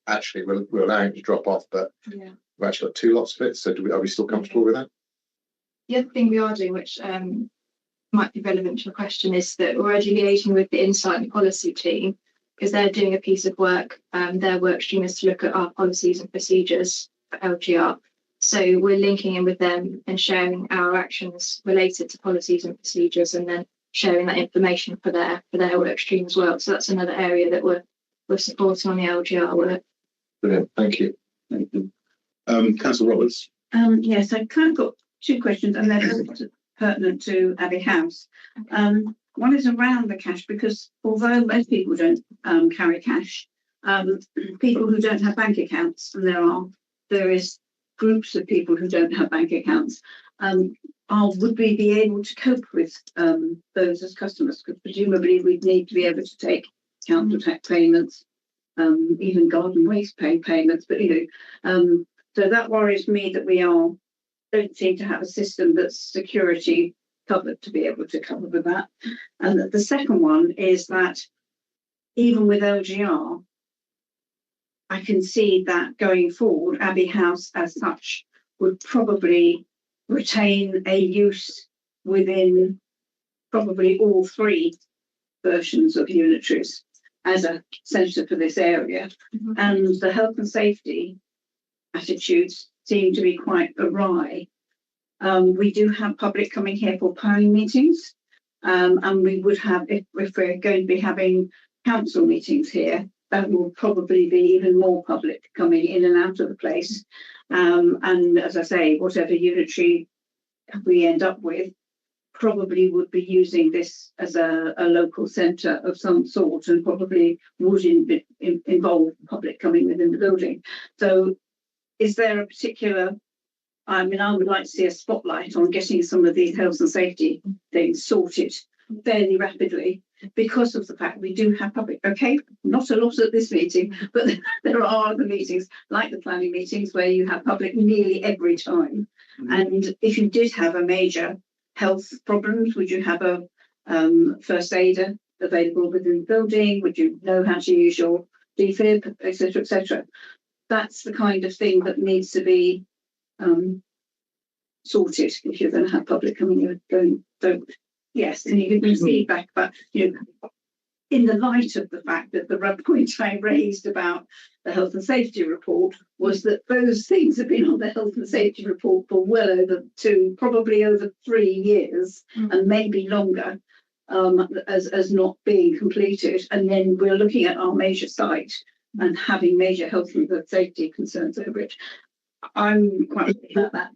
actually we're allowing it to drop off, but Yeah. we've actually got 2 lots of it. So are we still comfortable with that? The other thing we are doing, which might be relevant to your question, is that we're already liaising with the Insight and Policy team, because they're doing a piece of work. Their work stream is to look at our policies and procedures for LGR. So we're linking in with them and sharing our actions related to policies and procedures, and then sharing that information for their work stream as well. So that's another area that we're supporting on the LGR work. Brilliant, thank you. Councillor Roberts. Yes, I kind of got 2 questions, and they're both pertinent to Abbey House. One is around the cash, because although most people don't carry cash, people who don't have bank accounts, and there is groups of people who don't have bank accounts, would we be able to cope with those as customers? Because presumably we'd need to be able to take council tax payments, even garden waste payments, but so that worries me that we don't seem to have a system that's security covered to be able to cover with that. And the second one is that even with LGR, I can see that going forward, Abbey House as such would probably retain a use within probably all 3 versions of unitaries as a centre for this area. Mm-hmm. And the health and safety attitudes seem to be quite awry. We do have public coming here for planning meetings, and we would have, if we're going to be having council meetings here, that will probably be even more public coming in and out of the place. And as I say, whatever unitary we end up with probably would be using this as a local centre of some sort, and probably would involve public coming within the building. So is there a particular, I would like to see a spotlight on getting some of these health and safety things sorted fairly rapidly, because of the fact we do have public, not a lot at this meeting, but there are other meetings like the planning meetings where you have public nearly every time. Mm-hmm. And if you did have a major health problems, would you have a first aider available within the building? Would you know how to use your defib, etc., etc.? That's the kind of thing that needs to be sorted if you're going to have public coming in and going. Yes, and you give me feedback, but in the light of the fact that the point I raised about the health and safety report was that those things have been on the health and safety report for well over 2, probably over 3 years, and maybe longer, as not being completed. And then we're looking at our major site and having major health and safety concerns over it. I'm quite worried about that,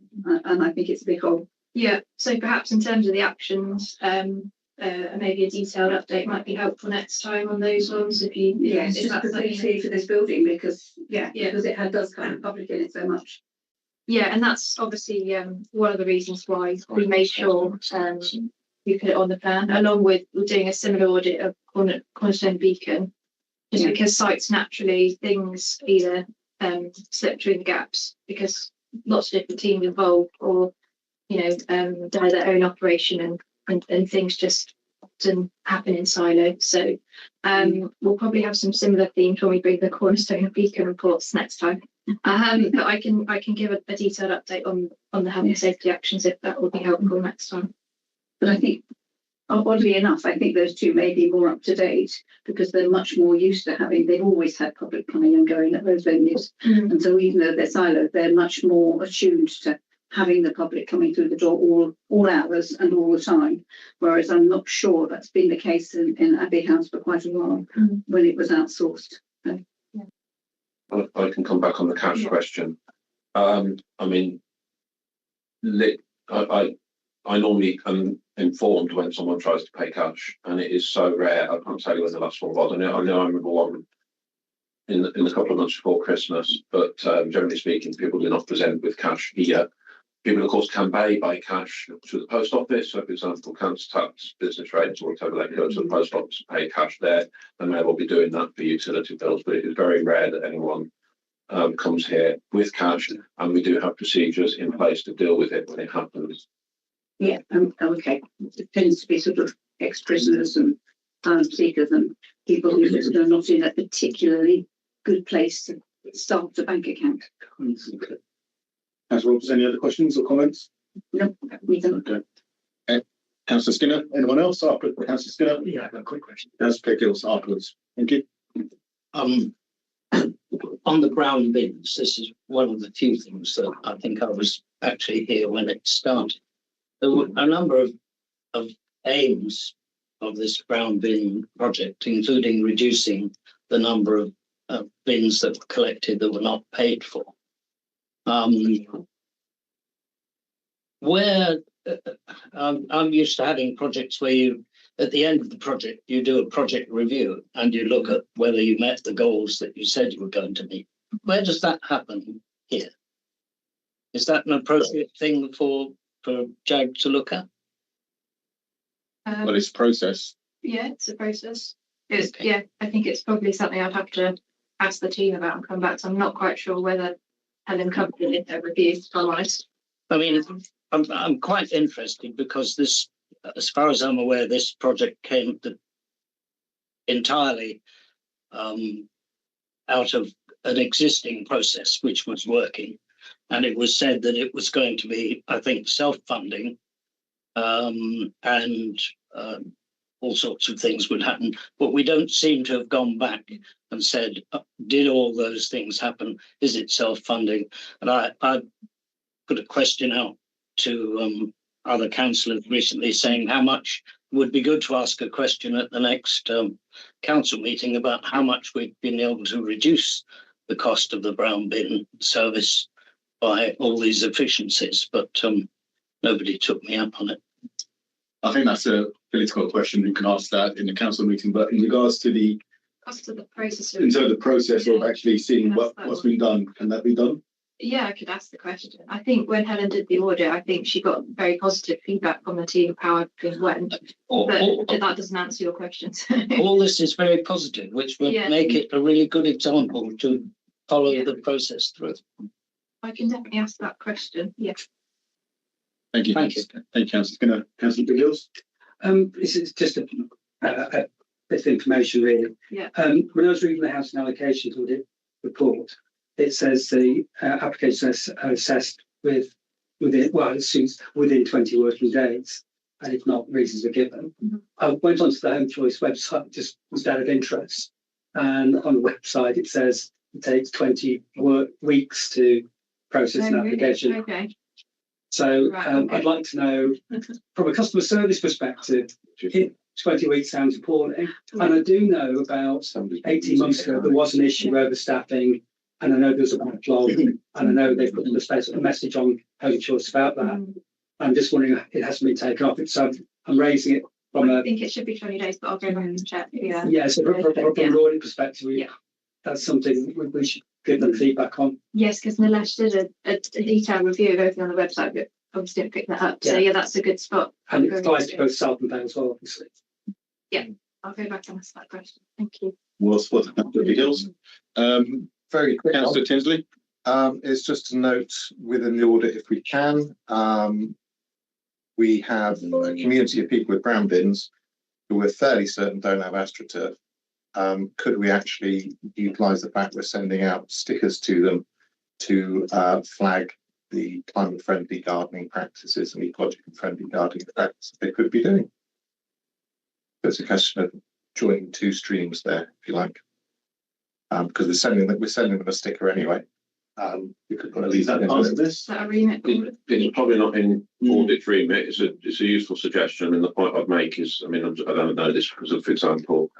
and I think it's a big hole. Yeah, so perhaps in terms of the actions, maybe a detailed update might be helpful next time on those ones. Yes, just particularly for this building, because because it does kind of public in it so much. Yeah, and that's obviously one of the reasons why we made sure we put it on the plan, along with doing a similar audit of Cornerstone Beacon, just because sites naturally things either slip through the gaps because lots of different teams involved, or die their own operation, and things just often happen in silo. So we'll probably have some similar themes when we bring the Cornerstone and Beacon reports next time. But I can give a detailed update on the health and safety actions if that will be helpful next time. But I think, oddly enough, I think those 2 may be more up to date because they're much more used to they've always had public coming and going at those venues. Mm. And so even though they're siloed, they're much more attuned to having the public coming through the door all hours and all the time, whereas I'm not sure that's been the case in Abbey House for quite a while when it was outsourced. So, I can come back on the cash question. I normally am informed when someone tries to pay cash, and it is so rare. I can't tell you when the last one was. I know I remember one in the couple of months before Christmas, but generally speaking, people do not present with cash here. People, of course, can pay by cash to the post office. So, for example, council tax, business rates, or whatever, they go to the post office and pay cash there, and they will be doing that for utility bills. But it is very rare that anyone comes here with cash, and we do have procedures in place to deal with it when it happens. Yeah, okay. It tends to be sort of ex-prisoners and asylum seekers and people who are not in a particularly good place to start a bank account. Councillor Roberts, any other questions or comments? No, we don't. Councillor Skinner, anyone else after Councillor Skinner? Yeah, I've got a quick question. Councillor Pickles afterwards. Thank you. On the brown bins, this is one of the few things that I think I was actually here when it started. There were a number of aims of this brown bin project, including reducing the number of bins that were collected that were not paid for. I'm used to having projects where you, at the end of the project, you do a project review and you look at whether you met the goals that you said you were going to meet. Where does that happen here? Is that an appropriate thing for JAG to look at? Well, it's a process. Yeah, it's a process. Yeah, I think it's probably something I'd have to ask the team about and come back to. I'm not quite sure whether Helen covered it in their review, if I'm honest. I mean, I'm quite interested because this, as far as I'm aware, this project came entirely out of an existing process which was working, and it was said that it was going to be, I think, self-funding, and all sorts of things would happen. But we don't seem to have gone back and said, did all those things happen? Is it self-funding? And I put a question out to other councillors recently saying how much would be good to ask a question at the next council meeting about how much we've been able to reduce the cost of the brown bin service by all these efficiencies, but nobody took me up on it. I think that's a political question. You can ask that in the council meeting, but in regards to the Cost of the process. in terms of the process of actually seeing what's been done, can that be done? Yeah, I could ask the question. I think when Helen did the audit, I think she got very positive feedback from the team of how everything went. But that doesn't answer your questions. All this is very positive, which would make it a really good example to follow the process through. I can definitely ask that question. Yeah. Thank you. Thank you. Thank you, Councillor. Councillor Pickles. This is just a bit of information, really. Yeah. When I was reading the Housing Allocations Audit report, it says the applications are assessed within 20 working days, and if not, reasons are given. Mm-hmm. I went onto the Home Choice website just was out of interest, and on the website it says it takes 20 weeks to process an application. Really? Okay. So I'd like to know, from a customer service perspective, 20 weeks sounds appalling. And I do know about 18 months ago there was an issue overstaffing, and I know there's a backlog, and I know they've put a message on Home Choice about that. I'm just wondering if it hasn't been taken off. So I'm raising it from I think it should be 20 days, but I'll go back and check. Yeah. Yeah, so from an audit perspective, that's something we should give them feedback on. Yes, because Nilesh did a detailed review of everything on the website, but obviously didn't pick that up. So yeah, that's a good spot. And it applies to both South and Vale as well, obviously. Yeah, I'll go back and ask that question. Thank you. Well spotted, Councillor Pickles. Very quick. Councillor Tinsley. It's just a note within the audit, if we can. We have a community of people with brown bins who we're fairly certain don't have AstroTurf. Could we actually utilise the fact we're sending out stickers to them to flag the climate-friendly gardening practices and ecological-friendly gardening practices they could be doing? It's a question of joining two streams there, if you like, because we're sending them a sticker anyway. We could put Is that part of this? Is that a remit? It's probably not in audit remit. It's a useful suggestion, and the point I'd make is, I mean, I don't know this because, for example,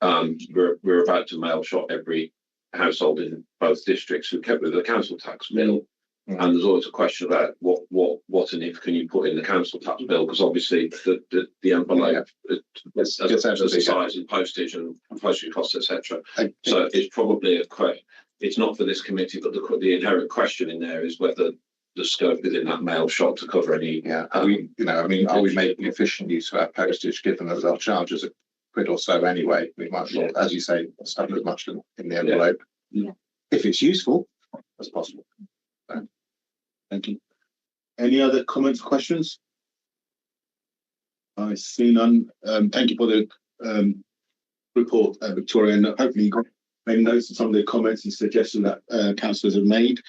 we're about to mail shot every household in both districts who kept with the council tax bill, and there's always a question about what and if can you put in the council tax bill, because obviously the envelope as the size and postage costs, etc. So it's probably a question. It's not for this committee, but the inherent question in there is whether the scope within that mail shot to cover any. Yeah, are we making efficient use of our postage, given that our charges are £1 or so anyway? We might as well, as you say, stuff as much in the envelope. Yeah. If it's useful as possible. So, thank you. Any other comments or questions? I see none. Thank you for the report, Victoria, and hopefully you got made notes of some of the comments and suggestions that councillors have made.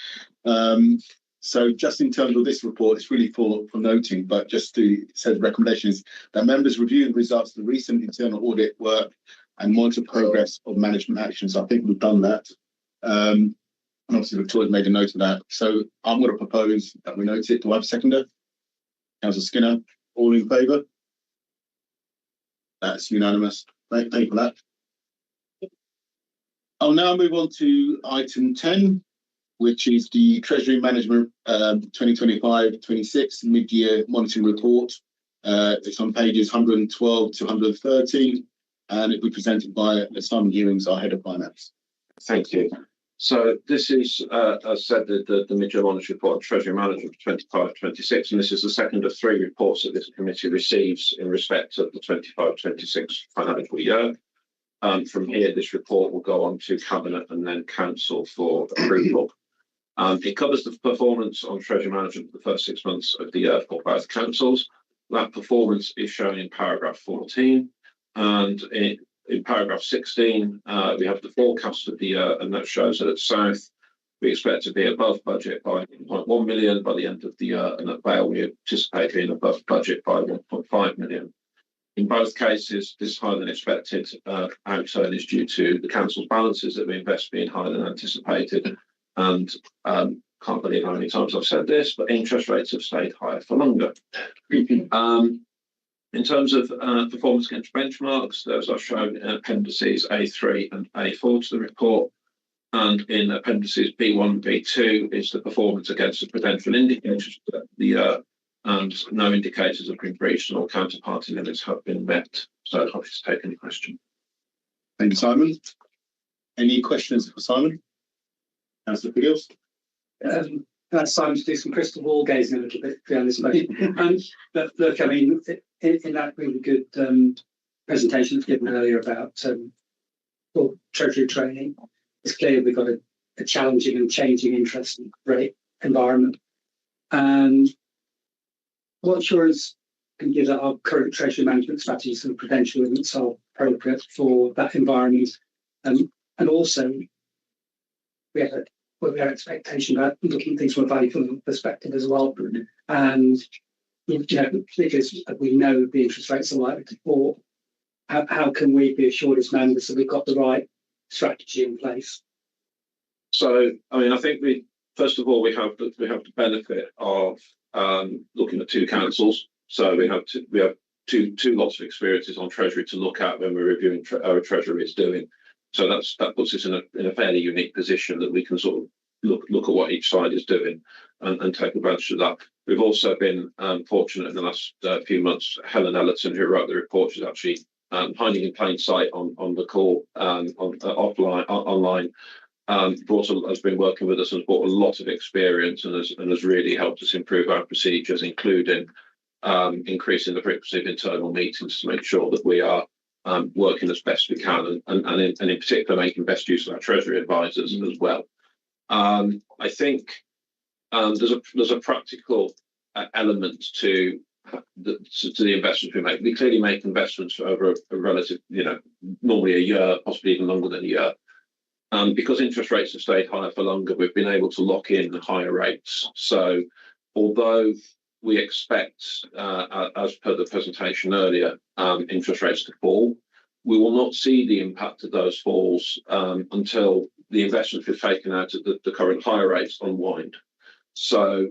So just in terms of this report, it's really for noting, but just to say the recommendation is that members review the results of the recent internal audit work and monitor progress of management actions. I think we've done that. And obviously Victoria's made a note of that. So I'm going to propose that we note it. Do I have a seconder? Councillor Skinner, all in favour? That's unanimous. Thank you for that. I'll now move on to item 10, which is the Treasury Management 2025-26 mid-year monitoring report. It's on pages 112 to 113, and it'll be presented by Simon Ewings, our Head of Finance. Thank you. So this is, as said, the mid-year monitoring report on Treasury Management 25-26, and this is the second of 3 reports that this committee receives in respect of the 25-26 financial year. From here, this report will go on to Cabinet and then Council for approval. It covers the performance on Treasury Management for the first 6 months of the year for both councils. That performance is shown in paragraph 14, and in paragraph 16, we have the forecast of the year, and that shows that at South, we expect to be above budget by 1.1 million by the end of the year, and at Vale, we anticipate being above budget by 1.5 million. In both cases, this higher than expected outturn is due to the council's balances that we invest being higher than anticipated. And can't believe how many times I've said this, but interest rates have stayed higher for longer. In terms of performance against benchmarks, those are shown in appendices A3 and A4 to the report. And in appendices B1 and B2 is the performance against the prudential indicators of the year, and no indicators have been breached or counterparty limits have been met. So happy to take any question. Thank you, Simon. Any questions for Simon? Councillor Fields? That's Simon to do some crystal ball gazing a little bit beyond this motion. But look, I mean, in that really good presentation that's given earlier about Treasury training, it's clear we've got a challenging and changing interest rate environment. And what assurance can give that our current Treasury management strategies and prudential limits are appropriate for that environment? And also, we have an expectation about looking at things from a value perspective as well. And because we know the interest rates are likely to fall, how can we be assured as members that we've got the right strategy in place? So, I mean, I think first of all we have the benefit of looking at 2 councils. So we have two lots of experiences on Treasury to look at when we're reviewing how Treasury is doing. So that puts us in a fairly unique position that we can sort of look at what each side is doing and take advantage of that. We've also been fortunate in the last few months. Helen Ellerton, who wrote the report, is actually hiding in plain sight on the call online. Has been working with us and has brought a lot of experience and has really helped us improve our procedures, including increasing the frequency of internal meetings to make sure that we are working as best we can, and in particular making best use of our Treasury advisors as well. I think there's a practical element to the investments we make. We clearly make investments over a relative, normally a year, possibly even longer than a year. Because interest rates have stayed higher for longer, we've been able to lock in higher rates. So although we expect, as per the presentation earlier, interest rates to fall, we will not see the impact of those falls until the investments we've taken out at the current higher rates unwind. So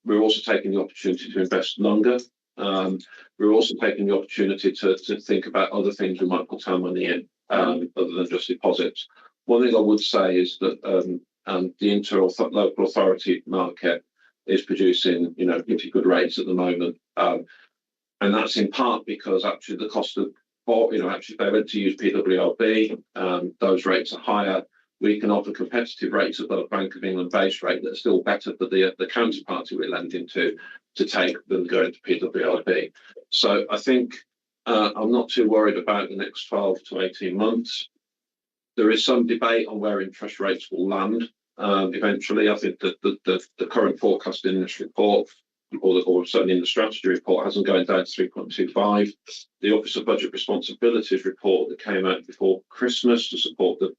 we're also taking the opportunity to invest longer. We're also taking the opportunity to think about other things we might put our money in other than just deposits. One thing I would say is that the local authority market is producing, pretty good rates at the moment, and that's in part because actually the cost of, actually if they went to use PWRB, those rates are higher. We can offer competitive rates above Bank of England base rate that are still better for the counterparty we're lending to take than going to PWRB. So I think I'm not too worried about the next 12 to 18 months. There is some debate on where interest rates will land eventually. I think that the current forecast in this report or certainly in the strategy report, hasn't gone down to 3.25. The Office of Budget Responsibilities report that came out before Christmas to support the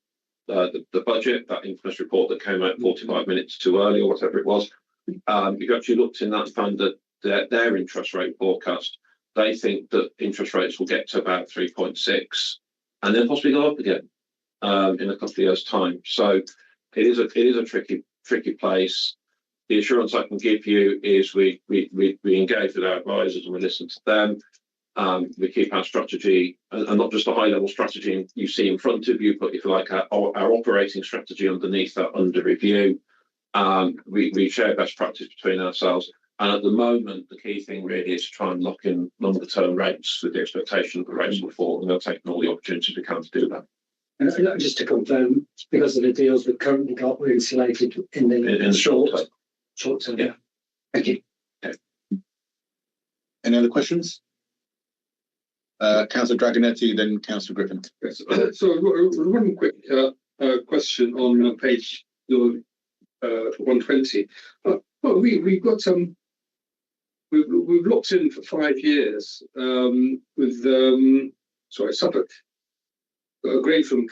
budget, that infamous report that came out 45 minutes too early or whatever it was, you've actually looked in that and found that their interest rate forecast, they think that interest rates will get to about 3.6 and then possibly go up again in a couple of years' time. So it is a tricky place. The assurance I can give you is we engage with our advisors and we listen to them. We keep our strategy, and not just a high-level strategy you see in front of you, but if you like, our operating strategy underneath that under review. We share best practice between ourselves. And at the moment, the key thing really is to try and lock in longer-term rates with the expectation that the rates will fall, and they'll take all the opportunities we can to do that. And just to confirm, because of the deals we've currently got, we're insulated in the short term. Yeah. Thank you. Okay. Any other questions? Councillor Dragonetti, then Councillor Griffin. Yes. So one quick question on page 120. Well, we've got we've locked in for 5 years with Suffolk agreed from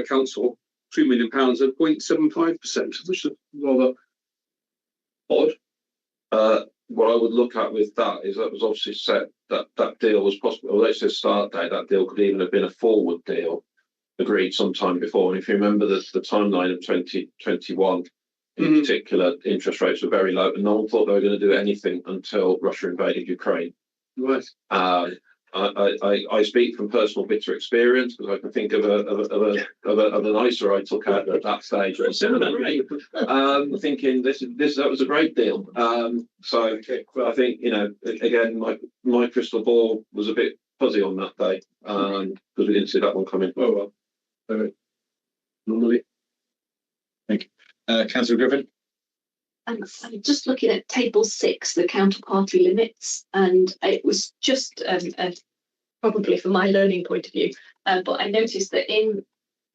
council £3 million at 0.75%, which is rather odd. What I would look at with that is that was obviously set that deal was possible, although it's a start date, that deal could even have been a forward deal agreed sometime before. And if you remember the timeline of 2021, in particular, interest rates were very low and no one thought they were going to do anything until Russia invaded Ukraine. Right. I speak from personal bitter experience because I can think of an ISA I took out at that stage. Similarly, thinking that was a great deal. So I think, you know, again, my crystal ball was a bit fuzzy on that day because we didn't see that one coming. Oh well, normally. Thank you, Councillor Griffin. I'm just looking at table 6, the counterparty limits, and it was just probably from my learning point of view, but I noticed that in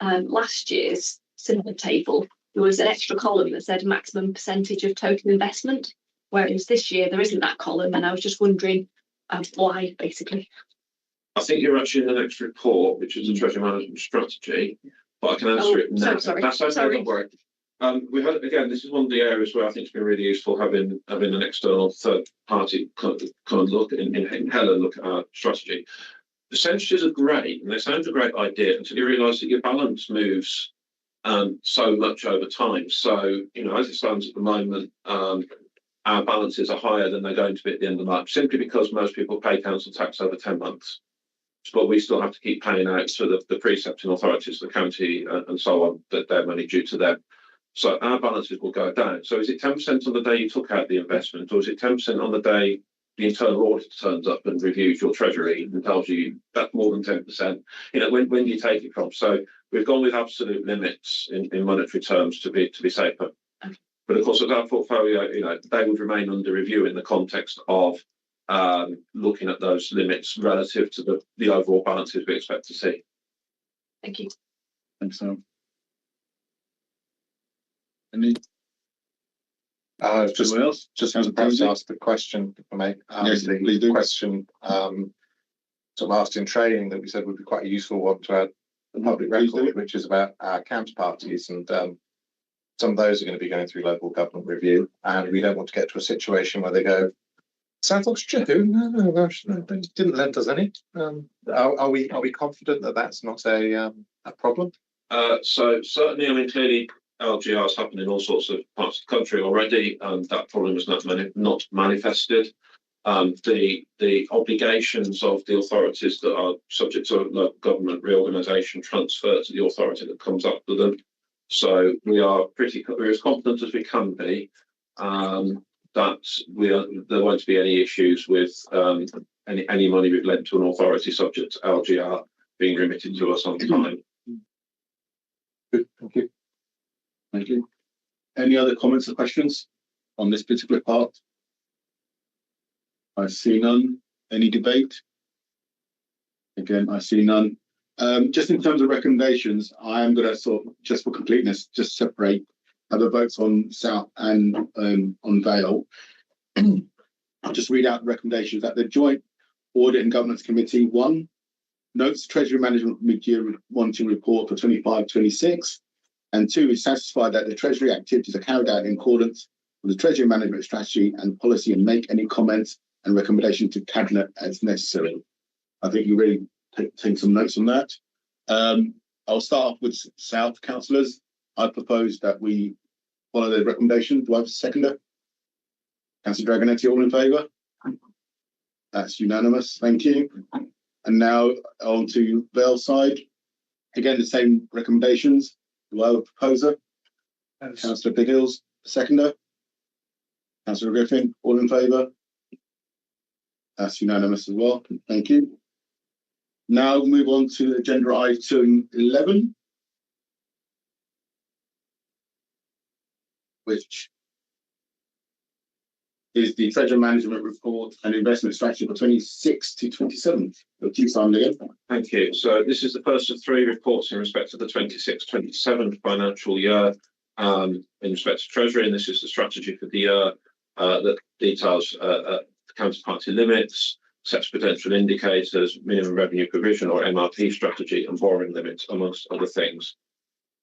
last year's similar table, there was an extra column that said maximum percentage of total investment, whereas this year there isn't that column, and I was just wondering why, basically. I think you're actually in the next report, which is the Treasury Management Strategy, but I can answer it now. Sorry. That's okay, don't worry. We had, again, this is one of the areas where I think it's been really useful having an external third party kind of look in Helen look at our strategy. Percentages are great and they sound a great idea until you realise that your balance moves so much over time. So, you know, as it stands at the moment, our balances are higher than they're going to be at the end of March, simply because most people pay council tax over 10 months. But we still have to keep paying out to the precepting authorities, the county and so on, that their money due to them. So our balances will go down. So is it 10% on the day you took out the investment, or is it 10% on the day the internal auditor turns up and reviews your treasury and tells you that's more than 10%? You know, when do you take it from? So we've gone with absolute limits in monetary terms to be safer. Okay. But of course, as our portfolio, you know, they would remain under review in the context of looking at those limits relative to the overall balances we expect to see. Thank you. Thanks, Sam. Any? Just perhaps ask the question, if I may. Yes, please do. Question sort of asked in training that we said would be quite a useful one to add the public record, which is about our counterparties, and some of those are going to be going through local government review, and we don't want to get to a situation where they go, South Oxfordshire, no, they didn't lend us any. Are we confident that that's not a problem? So certainly, I mean, clearly LGR has happened in all sorts of parts of the country already, and that problem is not manifested. The obligations of the authorities that are subject to local government reorganisation transfer to the authority that comes up with them. So we're as confident as we can be that there won't be any issues with any money we've lent to an authority subject to LGR being remitted to us on time. Good, thank you. Thank you. Any other comments or questions on this particular part? I see none. Any debate? Again, I see none. Just in terms of recommendations, I am going to sort of, just for completeness, just separate the votes on South and on Vale. I'll just read out the recommendations that the Joint Audit and Governance Committee, 1, notes Treasury Management Mid-Year Monitoring Report for 25-26, and 2, is satisfied that the Treasury activities are carried out in accordance with the Treasury Management Strategy and Policy, and make any comments and recommendations to Cabinet as necessary. I think you really take some notes on that. I'll start off with South councillors. I propose that we follow their recommendation. Do I have a seconder? Councillor Dragonetti, all in favour? That's unanimous. Thank you. And now on to Vale side. Again, the same recommendations. Do I have a proposer? Councillor Bigghills, seconder. Councillor Griffin, all in favour? That's unanimous as well. Thank you. Now move on to agenda item 11, which is the Treasury Management Report and Investment Strategy for 26-27. To you, Simon, again. Thank you. So this is the first of 3 reports in respect of the 26-27 financial year in respect to Treasury, and this is the strategy for the year that details counterparty limits, sets potential indicators, minimum revenue provision or MRP strategy, and borrowing limits, amongst other things.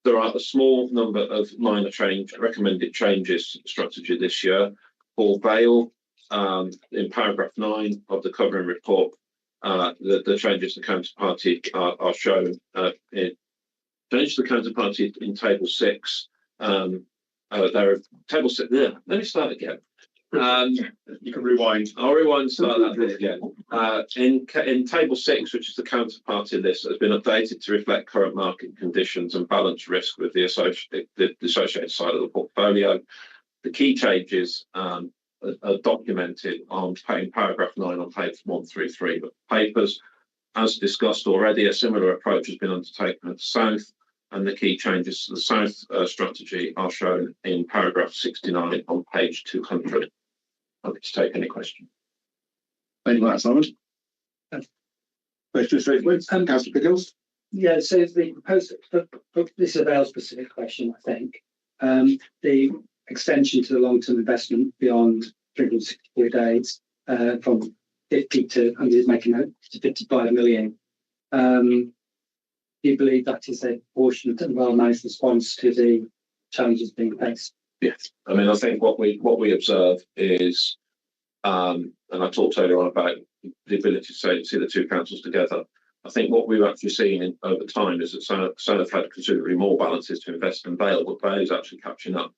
There are a small number of minor recommended changes to the strategy this year. For Vale, in paragraph 9 of the covering report, the changes to counterparty are shown. Change to the counterparty in table 6. There are table 6. There. Let me start again. You can rewind. I'll rewind and start that bit again. In table 6, which is the counterparty list, has been updated to reflect current market conditions and balance risk with the associated side of the portfolio. The key changes are documented in paragraph 9 on page 133 of the papers. As discussed already, a similar approach has been undertaken at the South, and the key changes to the South strategy are shown in paragraph 69 on page 200. Happy to take any question. Thank you for that, Simon. Question straight away. Councillor Bigghills. Yeah, so the proposed, this is a Vale specific question, I think. The extension to the long-term investment beyond 364 days from 50 to, I'm just making note, to 55 million. Do you believe that is a proportionate and well-managed response to the challenges being faced? Yes, I mean, I think what we observe is, and I talked earlier on about the ability to see the two councils together. I think what we've actually seen over time is that South have had considerably more balances to invest in Vale, but Vale is actually catching up.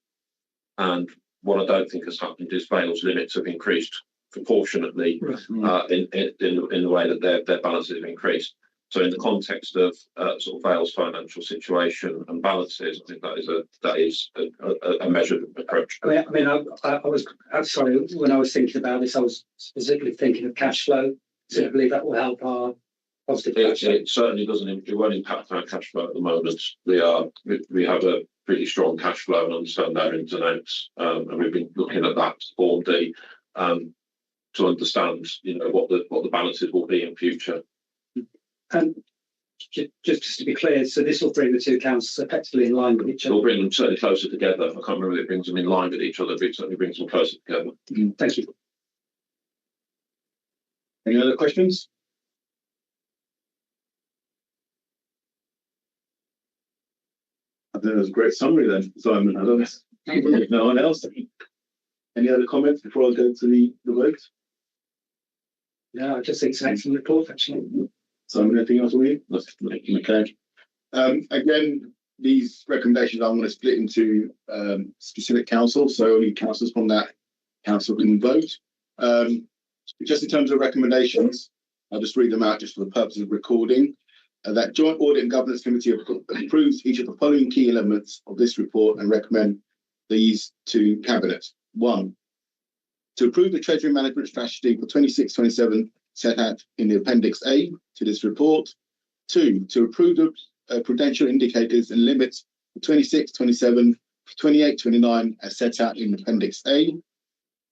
And what I don't think has happened is Vale's limits have increased proportionately in the way that their balances have increased. So in the context of sort of Vale's financial situation and balances, I think that is a measured approach. I mean, I'm sorry, when I was thinking about this, I was specifically thinking of cash flow. So I believe that will help our positive cash flow. It certainly doesn't. It won't impact our cash flow at the moment. We have a pretty strong cash flow and understand our ins and outs, and we've been looking at that Form D to understand, what the balances will be in future. And just to be clear, so this will bring the two councils effectively in line with each other. It'll bring them certainly closer together. I can't remember if it brings them in line with each other, but it certainly brings them closer together. Thank you. Any other questions? I think it was a great summary then, Simon. I don't know. No one else? Any other comments before I go to the vote? No, I just think it's an excellent report, actually. Simon, anything else for you? Okay. Again, these recommendations I'm going to split into specific councils, so only councillors from that council can vote. Just in terms of recommendations, I'll just read them out just for the purpose of recording. That Joint Audit and Governance Committee approves each of the following key elements of this report and recommend these to Cabinet. 1, to approve the Treasury Management Strategy for 26-27 set out in the Appendix A to this report. 2, to approve the prudential indicators and limits for 26-27, 28-29 as set out in Appendix A.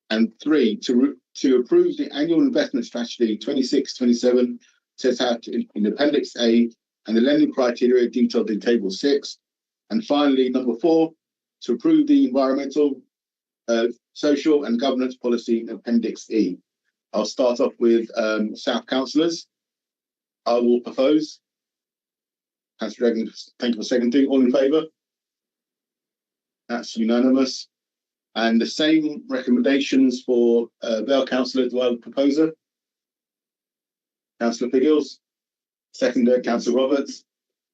And 3, to approve the annual investment strategy 26-27 set out in Appendix A and the lending criteria detailed in Table 6. And finally, number 4, to approve the environmental, Social and Governance Policy Appendix E. I'll start off with South Councillors. I will propose. Councillor Regan, thank you for seconding. All in favour? That's unanimous. And the same recommendations for Vale Councillor, do I have a proposer? Councillor Piggles, seconder, Councillor Roberts.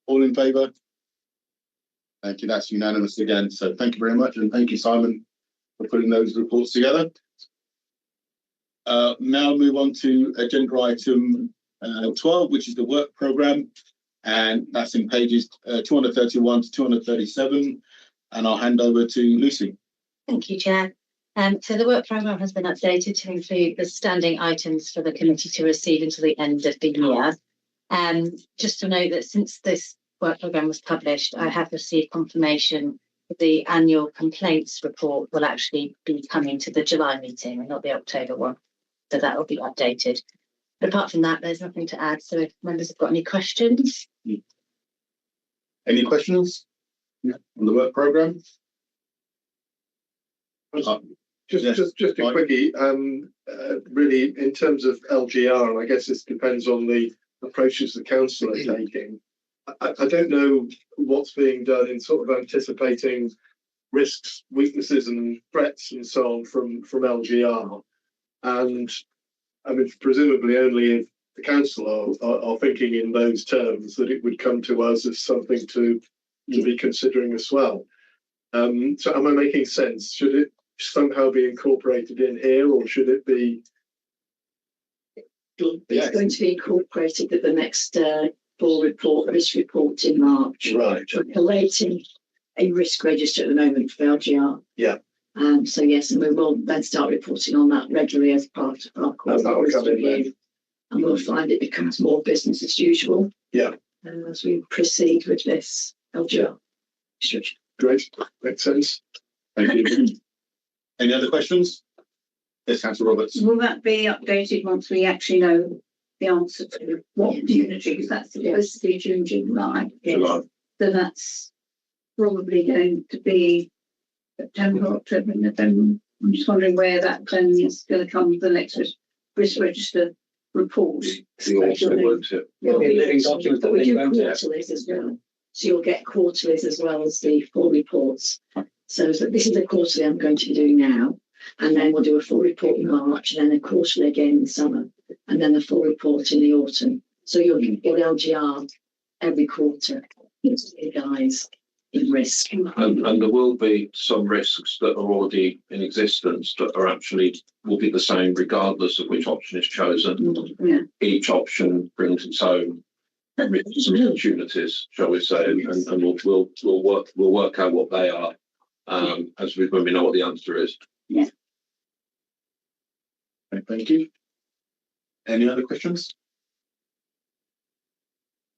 All in favour? Thank you, that's unanimous again. So thank you very much, and thank you, Simon, for putting those reports together. Now move on to agenda item 12, which is the work programme, and that's in pages 231 to 237. And I'll hand over to Lucy. Thank you, Chair. So the work programme has been updated to include the standing items for the committee to receive until the end of the year. Just to note that since this work programme was published, I have received confirmation that the annual complaints report will actually be coming to the July meeting and not the October one. So that will be updated. But apart from that, there's nothing to add. So if members have got any questions. Any questions on the work programme? Just a quickie. Really, in terms of LGR, and I guess this depends on the approaches the council are taking. I don't know what's being done in sort of anticipating risks, weaknesses, and threats and so on from LGR. And I mean, presumably only if the council are thinking in those terms that it would come to us as something to be considering as well. So am I making sense? Should it somehow be incorporated in here, or should it be? It's going to be incorporated with the next full report, risk report in March. Right. We're collating a risk register at the moment for LGR. Yeah. So yes, and we will then start reporting on that regularly as part of our quarterly risk review. And we'll find it becomes more business as usual. Yeah. As we proceed with this LGR restriction. Great, makes sense. Thank you. Any other questions? Yes, Councillor Roberts. Will that be updated once we actually know the answer to what unity? Because that's supposed to be June, July. July. So that's probably going to be September, October, November. I'm just wondering where that then is going to come the next risk register report. The autumn, won't it? Well, It'll be a living document but we that do they won't have. quarterlies as well. So you'll get quarterlies as well as the full reports. So this is the quarterly I'm going to be doing now. And then we'll do a full report in March, and then a quarterly again in the summer, and then a full report in the autumn. So you'll get LGR every quarter. It's you guys in risk. And there will be some risks that are already in existence that are actually will be the same regardless of which option is chosen. Yeah. Each option brings its own risks and opportunities, shall we say, and we'll work out what they are when we know what the answer is. Yeah. Okay, thank you. Any other questions?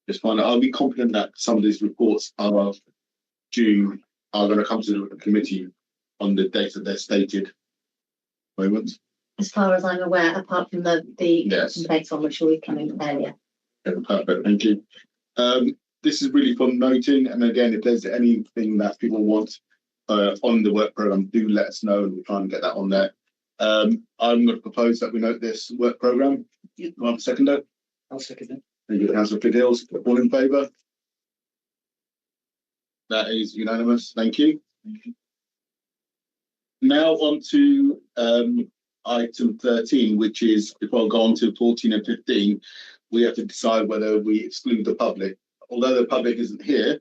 Just find out. I'll be confident that some of these reports are going to come to the committee on the date that they're stated. Moment. As far as I'm aware, apart from the Yes. complaints on which will be coming earlier. Perfect, thank you. This is really for noting, and again, if there's anything that people want on the work programme, do let us know and we'll try and get that on there. I'm going to propose that we note this work programme. Yeah. One seconder. I'll second it. Thank you, Councillor Pitt-Hills. All in favour? That is unanimous. Thank you. Now on to item 13, which is, if I'll go on to 14 and 15, we have to decide whether we exclude the public. Although the public isn't here,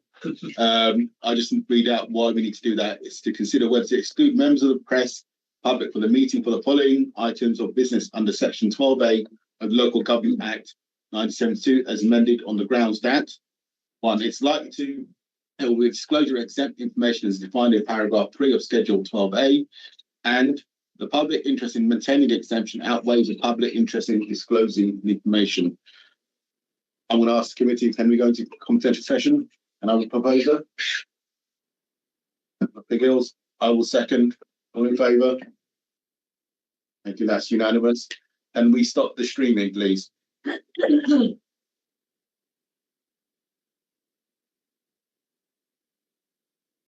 I just read out why we need to do that. It's to consider whether to exclude members of the press, public for the meeting for the following items of business under Section 12A of Local Government Act 1972 as amended on the grounds that 1. It's likely to with disclosure exempt information as defined in paragraph 3 of Schedule 12A, and the public interest in maintaining the exemption outweighs the public interest in disclosing the information. I'm going to ask the committee, can we go into confidential session? And I will propose that. Piggles, I will second. All in favour? Thank you, that's unanimous. And we stop the streaming, please.